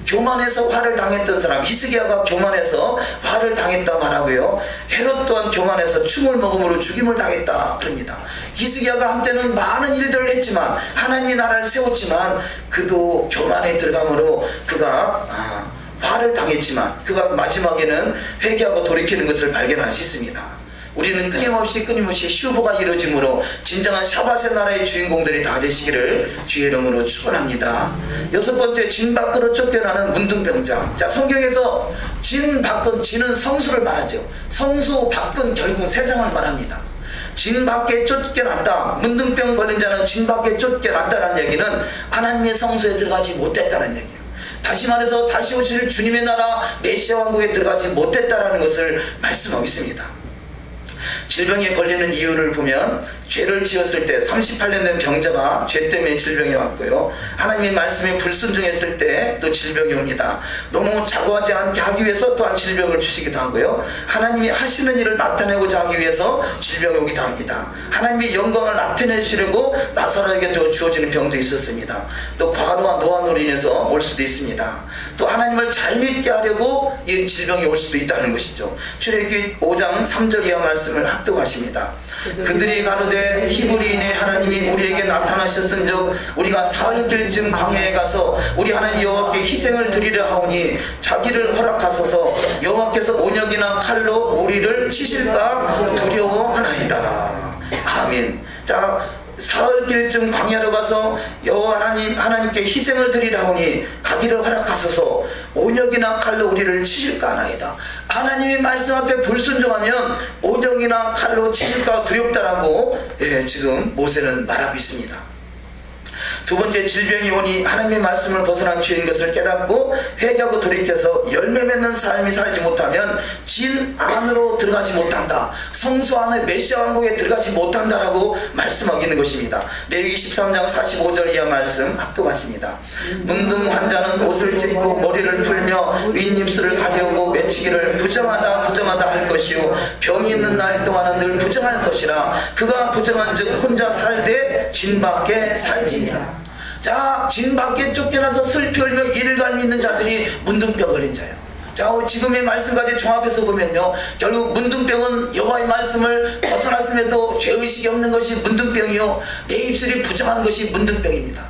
교만해서 화를 당했던 사람, 히스기야가 교만해서 화를 당했다 말하고요, 헤롯 또한 교만해서 충을 먹음으로 죽임을 당했다 그럽니다. 히스기야가 한때는 많은 일들을 했지만, 하나님의 나라를 세웠지만 그도 교만에 들어감으로 그가 화를 당했지만 그가 마지막에는 회개하고 돌이키는 것을 발견할 수 있습니다. 우리는 끊임없이 슈브가 이루어짐으로 진정한 샤밧의 나라의 주인공들이 다 되시기를 주의 이름으로 축원합니다. 여섯 번째, 진 밖으로 쫓겨나는 문둥병자. 자, 성경에서 진 밖은, 진은 성수를 말하죠. 성수 밖은 결국 세상을 말합니다. 진 밖에 쫓겨났다. 문둥병 걸린 자는 진 밖에 쫓겨났다는 얘기는 하나님의 성수에 들어가지 못했다는 얘기예요. 다시 말해서 다시 오실 주님의 나라 메시아 왕국에 들어가지 못했다는 것을 말씀하고 있습니다. 질병에 걸리는 이유를 보면, 죄를 지었을 때 38년 된 병자가 죄 때문에 질병이 왔고요, 하나님의 말씀에 불순종했을 때 또 질병이 옵니다. 너무 자고하지 않게 하기 위해서 또한 질병을 주시기도 하고요, 하나님이 하시는 일을 나타내고자 하기 위해서 질병이 오기도 합니다. 하나님의 영광을 나타내시려고 나사로에게 또 주어지는 병도 있었습니다. 또 과로와 노안으로 인해서 올 수도 있습니다. 또 하나님을 잘 믿게 하려고 이 질병이 올 수도 있다는 것이죠. 출애굽기 5장 3절 이하 말씀을 합독하십니다. 그들이 가로되 이르되 히브리인의 하나님이 우리에게 나타나셨은즉 우리가 사흘길쯤 광야에 가서 우리 하나님 여호와께 희생을 드리려 하오니 자기를 허락하소서. 여호와께서 온역이나 칼로 우리를 치실까 두려워하나이다. 아멘. 자, 사흘길쯤 광야로 가서 여호와 하나님께 희생을 드리려 하오니 가기를 허락하소서. 온역이나 칼로 우리를 치실까 하나이다. 하나님의 말씀 앞에 불순종하면 온역이나 칼로 치실까 두렵다라고 지금 모세는 말하고 있습니다. 두 번째, 질병이 오니 하나님의 말씀을 벗어난 죄인 것을 깨닫고 회개하고 돌이켜서 열매 맺는 삶이 살지 못하면 진 안으로 들어가지 못한다. 성소 안에 메시아 왕국에 들어가지 못한다라고 말씀하고 있는 것입니다. 레위기 13장 45절 이하 말씀 합독하십니다. 문둥 환자는 옷을 찢고 머리를 풀며 윗입술을 가려우고 맺히기를 부정하다 할 것이요 병이 있는 날 동안은 늘 부정할 것이라. 그가 부정한 즉 혼자 살되 진 밖에 살지니라. 자, 진 밖에 쫓겨나서 슬피 흘며 일갈미 있는 자들이 문둥병 걸린 자예요. 자, 지금의 말씀까지 종합해서 보면요, 결국 문둥병은 여호와의 말씀을 벗어났음에도 죄의식이 없는 것이 문둥병이요, 내 입술이 부정한 것이 문둥병입니다.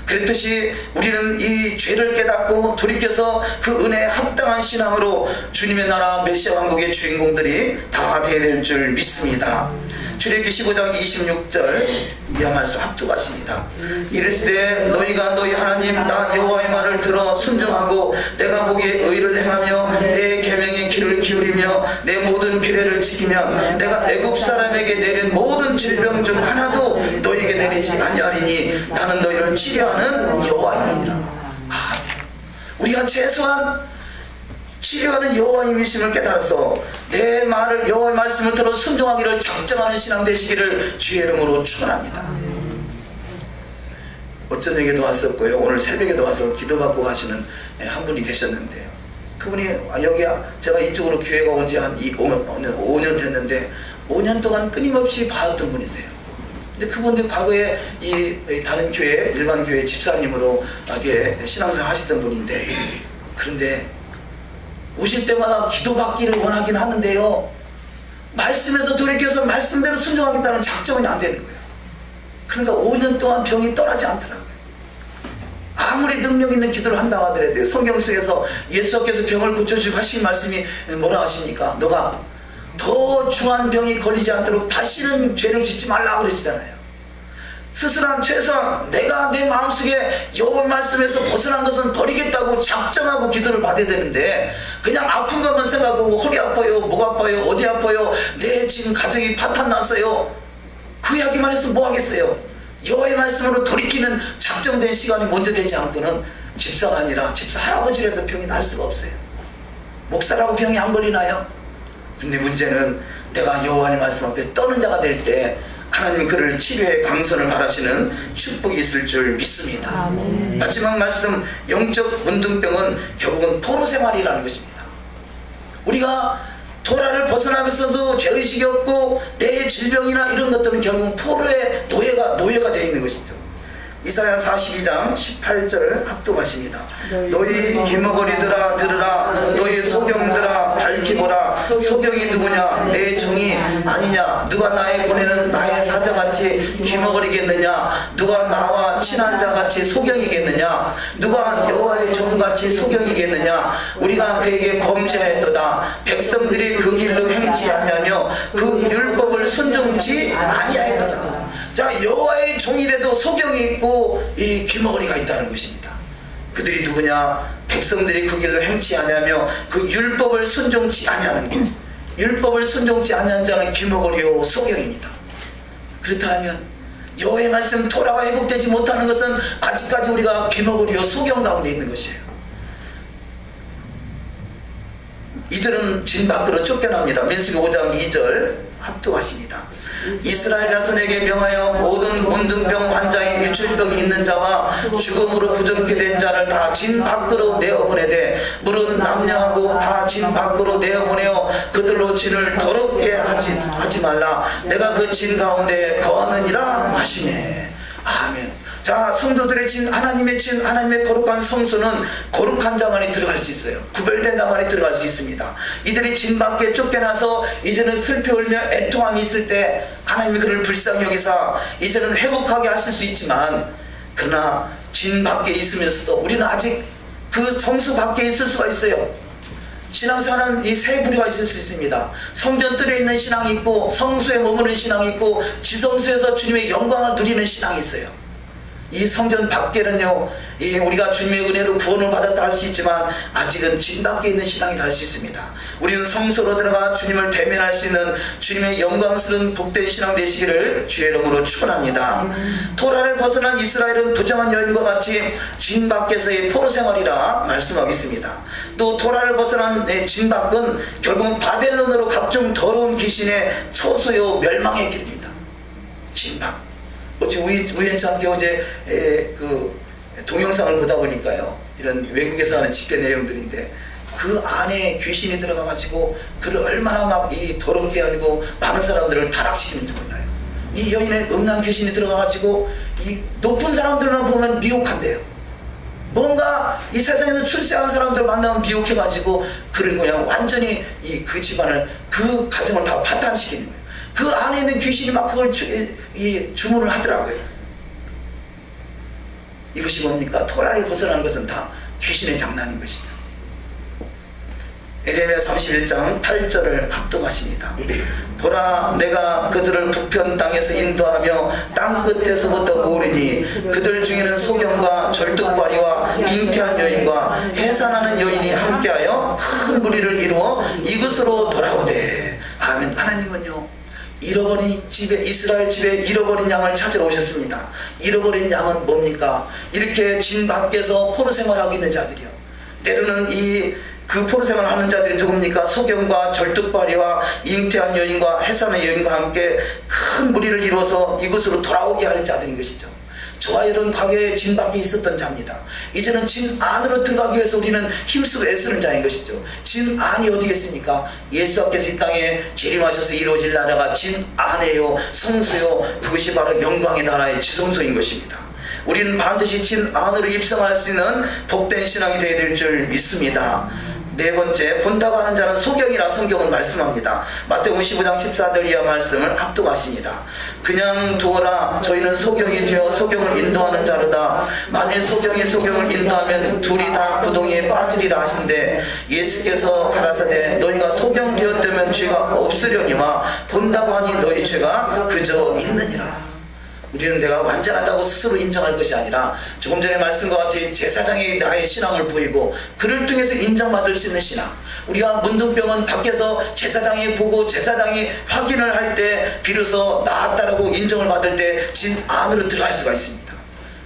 그랬듯이 우리는 이 죄를 깨닫고 돌이켜서 그 은혜에 합당한 신앙으로 주님의 나라 메시아 왕국의 주인공들이 다 되어야 될 줄 믿습니다. 출애굽기 15장 26절 이하 말씀 합독하십니다. 이르시되 너희가 너희 하나님 나 여호와의 말을 들어 순종하고 내가 보기에 의를 행하며 내 계명의 귀를 기울이며 내 모든 규례를 지키면 내가 애굽 사람에게 내린 모든 질병 중 하나도 너희에게 내리지 아니하리니 나는 너희를 치료하는 여호와이니라. 아멘. 우리가 최소한 치료하는 여호와님이심을 깨달아서 내 말을, 여호와의 말씀을 들어 순종하기를 작정하는 신앙 되시기를 주의 이름으로 축원합니다. 어쩌녁에도 왔었고요, 오늘 새벽에도 와서 기도받고 가시는 한 분이 계셨는데요, 그분이 여기 제가 이쪽으로 교회가 온 지 한 5년 됐는데 5년 동안 끊임없이 봐왔던 분이세요. 근데 그분들 과거에 이 다른 교회, 일반 교회 집사님으로 신앙생활 하시던 분인데, 그런데 오실 때마다 기도받기를 원하긴 하는데요, 말씀에서 돌이켜서 말씀대로 순종하겠다는 작정이 안 되는 거예요. 그러니까 5년 동안 병이 떠나지 않더라고요. 아무리 능력 있는 기도를 한다고 하더라도 성경 속에서 예수께서 병을 고쳐주고 하신 말씀이 뭐라 하십니까? 너가 더 중한 병이 걸리지 않도록 다시는 죄를 짓지 말라고 그러시잖아요. 스스로 최소한 내가 내 마음속에 여호와 말씀에서 벗어난 것은 버리겠다고 작정하고 기도를 받아야 되는데, 그냥 아픈 것만 생각하고 허리 아파요, 목 아파요, 어디 아파요, 내 지금 가정이 파탄 났어요, 그 이야기만 해서 뭐 하겠어요? 여호와의 말씀으로 돌이키는 작정된 시간이 먼저 되지 않고는 집사가 아니라 집사 할아버지라도 병이 날 수가 없어요. 목사라고 병이 안 걸리나요? 근데 문제는 내가 여호와의 말씀 앞에 떠는 자가 될 때 하나님 그를 치료의 광선을 바라시는 축복이 있을 줄 믿습니다. 아멘. 마지막 말씀, 영적 문둥병은 결국은 포로 생활이라는 것입니다. 우리가 토라를 벗어나면서도 죄의식이 없고 내 질병이나 이런 것들은 결국은 포로의 노예가 되어 있는 것이죠. 이사야 42장 18절 합독하십니다. 너희 기머거리들아 들으라, 너희 소경들아 밝히보라. 소경이 누구냐? 내 종이 아니냐? 누가 나의 보내는 나의 사자같이 기머거리겠느냐? 누가 나와 친한 자같이 소경이겠느냐? 누가 여호와의 종같이 소경이겠느냐? 우리가 그에게 범죄하였도다. 백성들이 그 길로 행치 아니하며 그 율법을 순종치 아니하였도다. 자, 여호와의 종이라도 소경이 있고 이 귀머거리가 있다는 것입니다. 그들이 누구냐? 백성들이 그 길로 행치 아니하며 그 율법을 순종치 아니하는 것. 율법을 순종치 아니하는 자는 귀머거리요 소경입니다. 그렇다면 여호와의 말씀 토라가 회복되지 못하는 것은 아직까지 우리가 귀머거리요 소경 가운데 있는 것이에요. 이들은 진 밖으로 쫓겨납니다. 민수기 5장 2절 합독하십니다. 이스라엘 자손에게 명하여 모든 문둥병 환자의 유출병이 있는 자와 죽음으로 부정케 된 자를 다 진 밖으로 내어보내되 물은 남녀하고 다 진 밖으로 내어보내어 그들로 진을 더럽게 하지 말라. 내가 그 진 가운데 거하느니라 하시네. 아멘. 자, 성도들의 하나님의 하나님의 거룩한 성소는 거룩한 자 안에 들어갈 수 있어요. 구별된 자 안에 들어갈 수 있습니다. 이들이 진 밖에 쫓겨나서 이제는 슬피 울며 애통함이 있을 때 하나님이 그를 불쌍히 여기사 이제는 회복하게 하실 수 있지만, 그러나 진 밖에 있으면서도 우리는 아직 그 성소 밖에 있을 수가 있어요. 신앙생활은 이 세 부류가 있을 수 있습니다. 성전 뜰에 있는 신앙이 있고, 성소에 머무는 신앙이 있고, 지성소에서 주님의 영광을 누리는 신앙이 있어요. 이 성전 밖에는요, 우리가 주님의 은혜로 구원을 받았다 할 수 있지만 아직은 진 밖에 있는 신앙이라 할 수 있습니다. 우리는 성소로 들어가 주님을 대면할 수 있는 주님의 영광스러운 복된 신앙 되시기를 주의 이름으로 축원합니다. 토라를 벗어난 이스라엘은 부정한 여인과 같이 진 밖에서의 포로 생활이라 말씀하고 있습니다. 또 토라를 벗어난 진 밖은 결국은 바벨론으로 각종 더러운 귀신의 초소요 멸망의 길입니다. 진 밖. 우연치 않게 어제 그 동영상을 보다 보니까요, 이런 외국에서 하는 집회 내용들인데 그 안에 귀신이 들어가 가지고 그를 얼마나 막 더럽게 하고 많은 사람들을 타락시키는지 몰라요. 이 여인의 음란 귀신이 들어가 가지고 이 높은 사람들만 보면 미혹한대요. 뭔가 이 세상에서 출세한 사람들 만나면 미혹해 가지고 그를 그냥 완전히 그 집안을, 그 가정을 다 파탄시키는 거예요. 그 안에 있는 귀신이 막 그걸 주문을 하더라고요. 이것이 뭡니까? 토라를 벗어난 것은 다 귀신의 장난인 것이다. 에레미야 31장 8절을 합독하십니다. 보라, 내가 그들을 북편 땅에서 인도하며 땅 끝에서부터 모으리니 그들 중에는 소경과 절뚝발이와 잉태한 여인과 해산하는 여인이 함께하여 큰 무리를 이루어 이곳으로 돌아오되. 아멘. 하나님은요, 잃어버린 집에, 이스라엘 집에 잃어버린 양을 찾으러 오셨습니다. 잃어버린 양은 뭡니까? 이렇게 진 밖에서 포로 생활하고 있는 자들이요. 때로는 그 포로 생활하는 자들이 누굽니까? 소경과 절뚝발이와 잉태한 여인과 해산의 여인과 함께 큰 무리를 이루어서 이곳으로 돌아오게 할 자들인 것이죠. 저와 여러분 과거에 진 밖에 있었던 자입니다. 이제는 진 안으로 들어가기 위해서 우리는 힘쓰고 애쓰는 자인 것이죠. 진 안이 어디겠습니까? 예수 앞에서 이 땅에 재림하셔서 이루어질 나라가 진 안에요, 성소요, 그것이 바로 영광의 나라의 지성소인 것입니다. 우리는 반드시 진 안으로 입성할 수 있는 복된 신앙이 되어야 될 줄 믿습니다. 네 번째, 본다고 하는 자는 소경이라 성경은 말씀합니다. 마태복음 15장 14절 이하 말씀을 합독하십니다. 그냥 두어라, 저희는 소경이 되어 소경을 인도하는 자로다. 만일 소경이 소경을 인도하면 둘이 다 구덩이에 빠지리라 하신데, 예수께서 가라사대 너희가 소경 되었다면 죄가 없으려니와 본다고 하니 너희 죄가 그저 있느니라. 우리는 내가 완전하다고 스스로 인정할 것이 아니라 조금 전에 말씀과 같이 제사장이 나의 신앙을 보이고 그를 통해서 인정받을 수 있는 신앙. 우리가 문둥병은 밖에서 제사장이 보고 제사장이 확인을 할 때 비로소 나았다라고 인정을 받을 때 진 안으로 들어갈 수가 있습니다.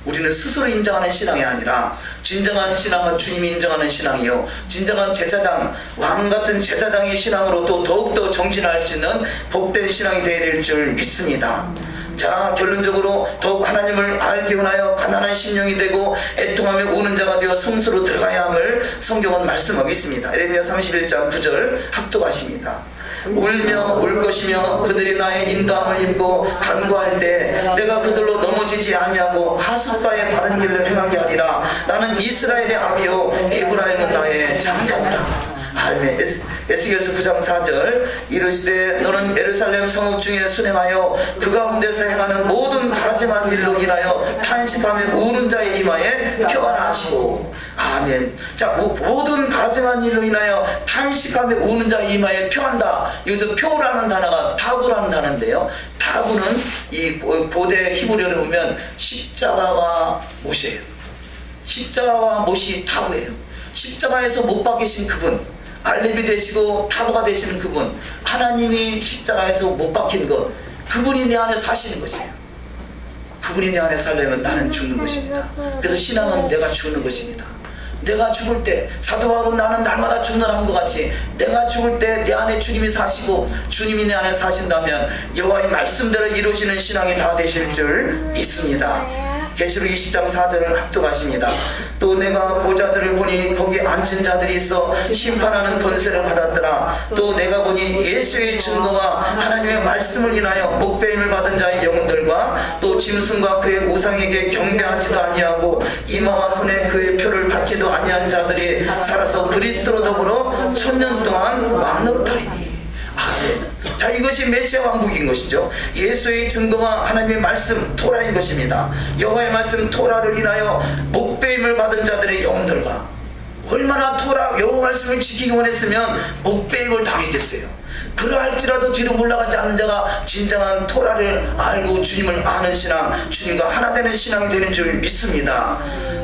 우리는 스스로 인정하는 신앙이 아니라 진정한 신앙은 주님이 인정하는 신앙이요, 진정한 제사장, 왕같은 제사장의 신앙으로 또 더욱더 정진할 수 있는 복된 신앙이 되어야 될 줄 믿습니다. 자, 결론적으로 더욱 하나님을 알기 원하여 가난한 심령이 되고 애통하며 우는 자가 되어 성소로 들어가야 함을 성경은 말씀하고 있습니다. 에레미야 31장 9절 합독하십니다. 울며 울 것이며 그들이 나의 인도함을 입고 간구할 때 내가 그들로 넘어지지 아니하고 하숫바의 바른 길을 행하게 하리라. 나는 이스라엘의 아비요 에브라임은 나의 장자니라. 아멘. 에스겔서 9장 4절 이르시되 너는 예루살렘 성읍 중에 순행하여 그 가운데서 행하는 모든 가증한 일로 인하여 탄식하며 우는 자의 이마에 표하라 하시고. 아멘. 자, 모든 가증한 일로 인하여 탄식하며 우는 자의 이마에 표한다. 여기서 표라는 단어가 타부라는 단어인데요, 타부는 이 고대 히브리어를 보면 십자가와 못이에요. 십자가와 못이 타부예요. 십자가에서 못 박히신 그분, 알렙이 되시고 타부가 되시는 그분, 하나님이 십자가에서 못 박힌 것, 그분이 내 안에 사시는 것이에요. 그분이 내 안에 살려면 나는 죽는 것입니다. 그래서 신앙은 내가 죽는 것입니다. 내가 죽을 때, 사도 바울은 나는 날마다 죽느라 한 것 같이 내가 죽을 때 내 안에 주님이 사시고 주님이 내 안에 사신다면 여호와의 말씀대로 이루어지는 신앙이 다 되실 줄 믿습니다. 계시록 20장 4절을 합독하십니다. 또 내가 보좌들을 보니 거기 앉은 자들이 있어 심판하는 권세를 받았더라. 또 내가 보니 예수의 증거와 하나님의 말씀을 인하여 목배임을 받은 자의 영혼들과 또 짐승과 그의 우상에게 경배하지도 아니하고 이마와 손에 그의 표를 받지도 아니한 자들이 살아서 그리스도로 더불어 천년 동안 왕노릇하리니. 아멘. 자, 이것이 메시아 왕국인 것이죠. 예수의 증거와 하나님의 말씀 토라인 것입니다. 여호와의 말씀 토라를 인하여 목배임을 받은 자들의 영혼들과, 얼마나 토라 여호와 말씀을 지키기 원했으면 목배임을 당했겠어요. 그러할지라도 뒤로 물러가지 않는 자가 진정한 토라를 알고 주님을 아는 신앙, 주님과 하나 되는 신앙이 되는 줄 믿습니다.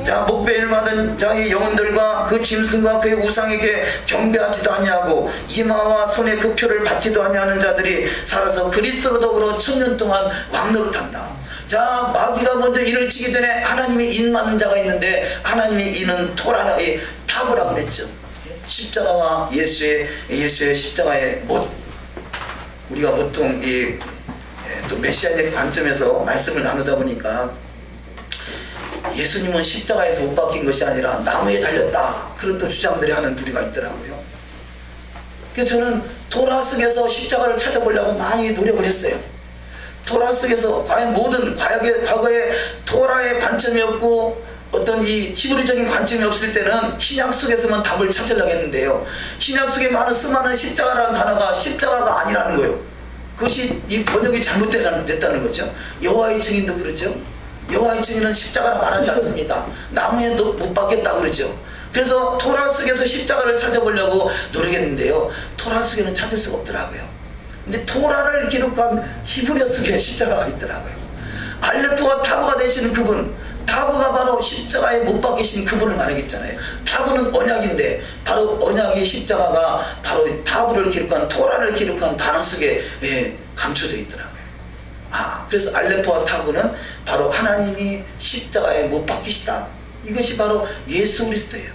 자, 목배임을 받은 자의 영혼들과 그 짐승과 그의 우상에게 경배하지도 아니하고 이마와 손에 그 표를 받지도 아니하는 자들이 살아서 그리스도로 더불어 천년 동안 왕노릇한다. 자, 마귀가 먼저 인을 치기 전에 하나님이 인 맞는 자가 있는데, 하나님이 인은 토라의 타브라고 그랬죠. 십자가와 예수의 십자가의 못, 우리가 보통 또 메시아적 관점에서 말씀을 나누다 보니까 예수님은 십자가에서 못 박힌 것이 아니라 나무에 달렸다, 그런 또 주장들이 하는 부류가 있더라고요. 그래서 저는 토라 속에서 십자가를 찾아보려고 많이 노력을 했어요. 토라 속에서 과연 모든 과거에 토라의 관점이 없고 어떤 이 히브리적인 관점이 없을 때는 신약 속에서만 답을 찾으려고 했는데요, 신약 속에 많은 수많은 십자가라는 단어가 십자가가 아니라는 거예요. 그것이 이 번역이 잘못됐다는 거죠. 여호와의 증인도 그러죠. 여호와의 증인은 십자가라 말하지 않습니다. 나무에 못 박겠다 그러죠. 그래서 토라 속에서 십자가를 찾아보려고 노력했는데요, 토라 속에는 찾을 수가 없더라고요. 근데 토라를 기록한 히브리어 속에 십자가가 있더라고요. 알레프와 타브가 되시는 그분, 타브가 바로 십자가에 못 박히신 그분을 말하겠잖아요. 타브는 언약인데 바로 언약의 십자가가 바로 타브를 기록한, 토라를 기록한 단어 속에 감춰져 있더라고요. 그래서 알레프와 타브는 바로 하나님이 십자가에 못 박히시다, 이것이 바로 예수 그리스도예요.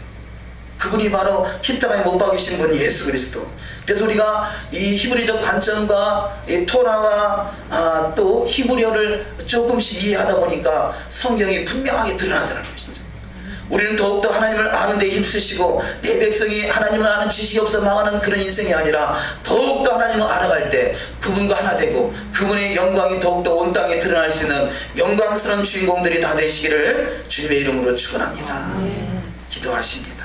그분이 바로 십자가에 못 박히신 분이 예수 그리스도. 그래서 우리가 이 히브리적 관점과 이 토라와 또 히브리어를 조금씩 이해하다 보니까 성경이 분명하게 드러나더라는 것이죠. 우리는 더욱더 하나님을 아는 데 힘쓰시고, 내 백성이 하나님을 아는 지식이 없어 망하는 그런 인생이 아니라 더욱더 하나님을 알아갈 때 그분과 하나 되고 그분의 영광이 더욱더 온 땅에 드러날 수 있는 영광스러운 주인공들이 다 되시기를 주님의 이름으로 축원합니다. 기도하십니다.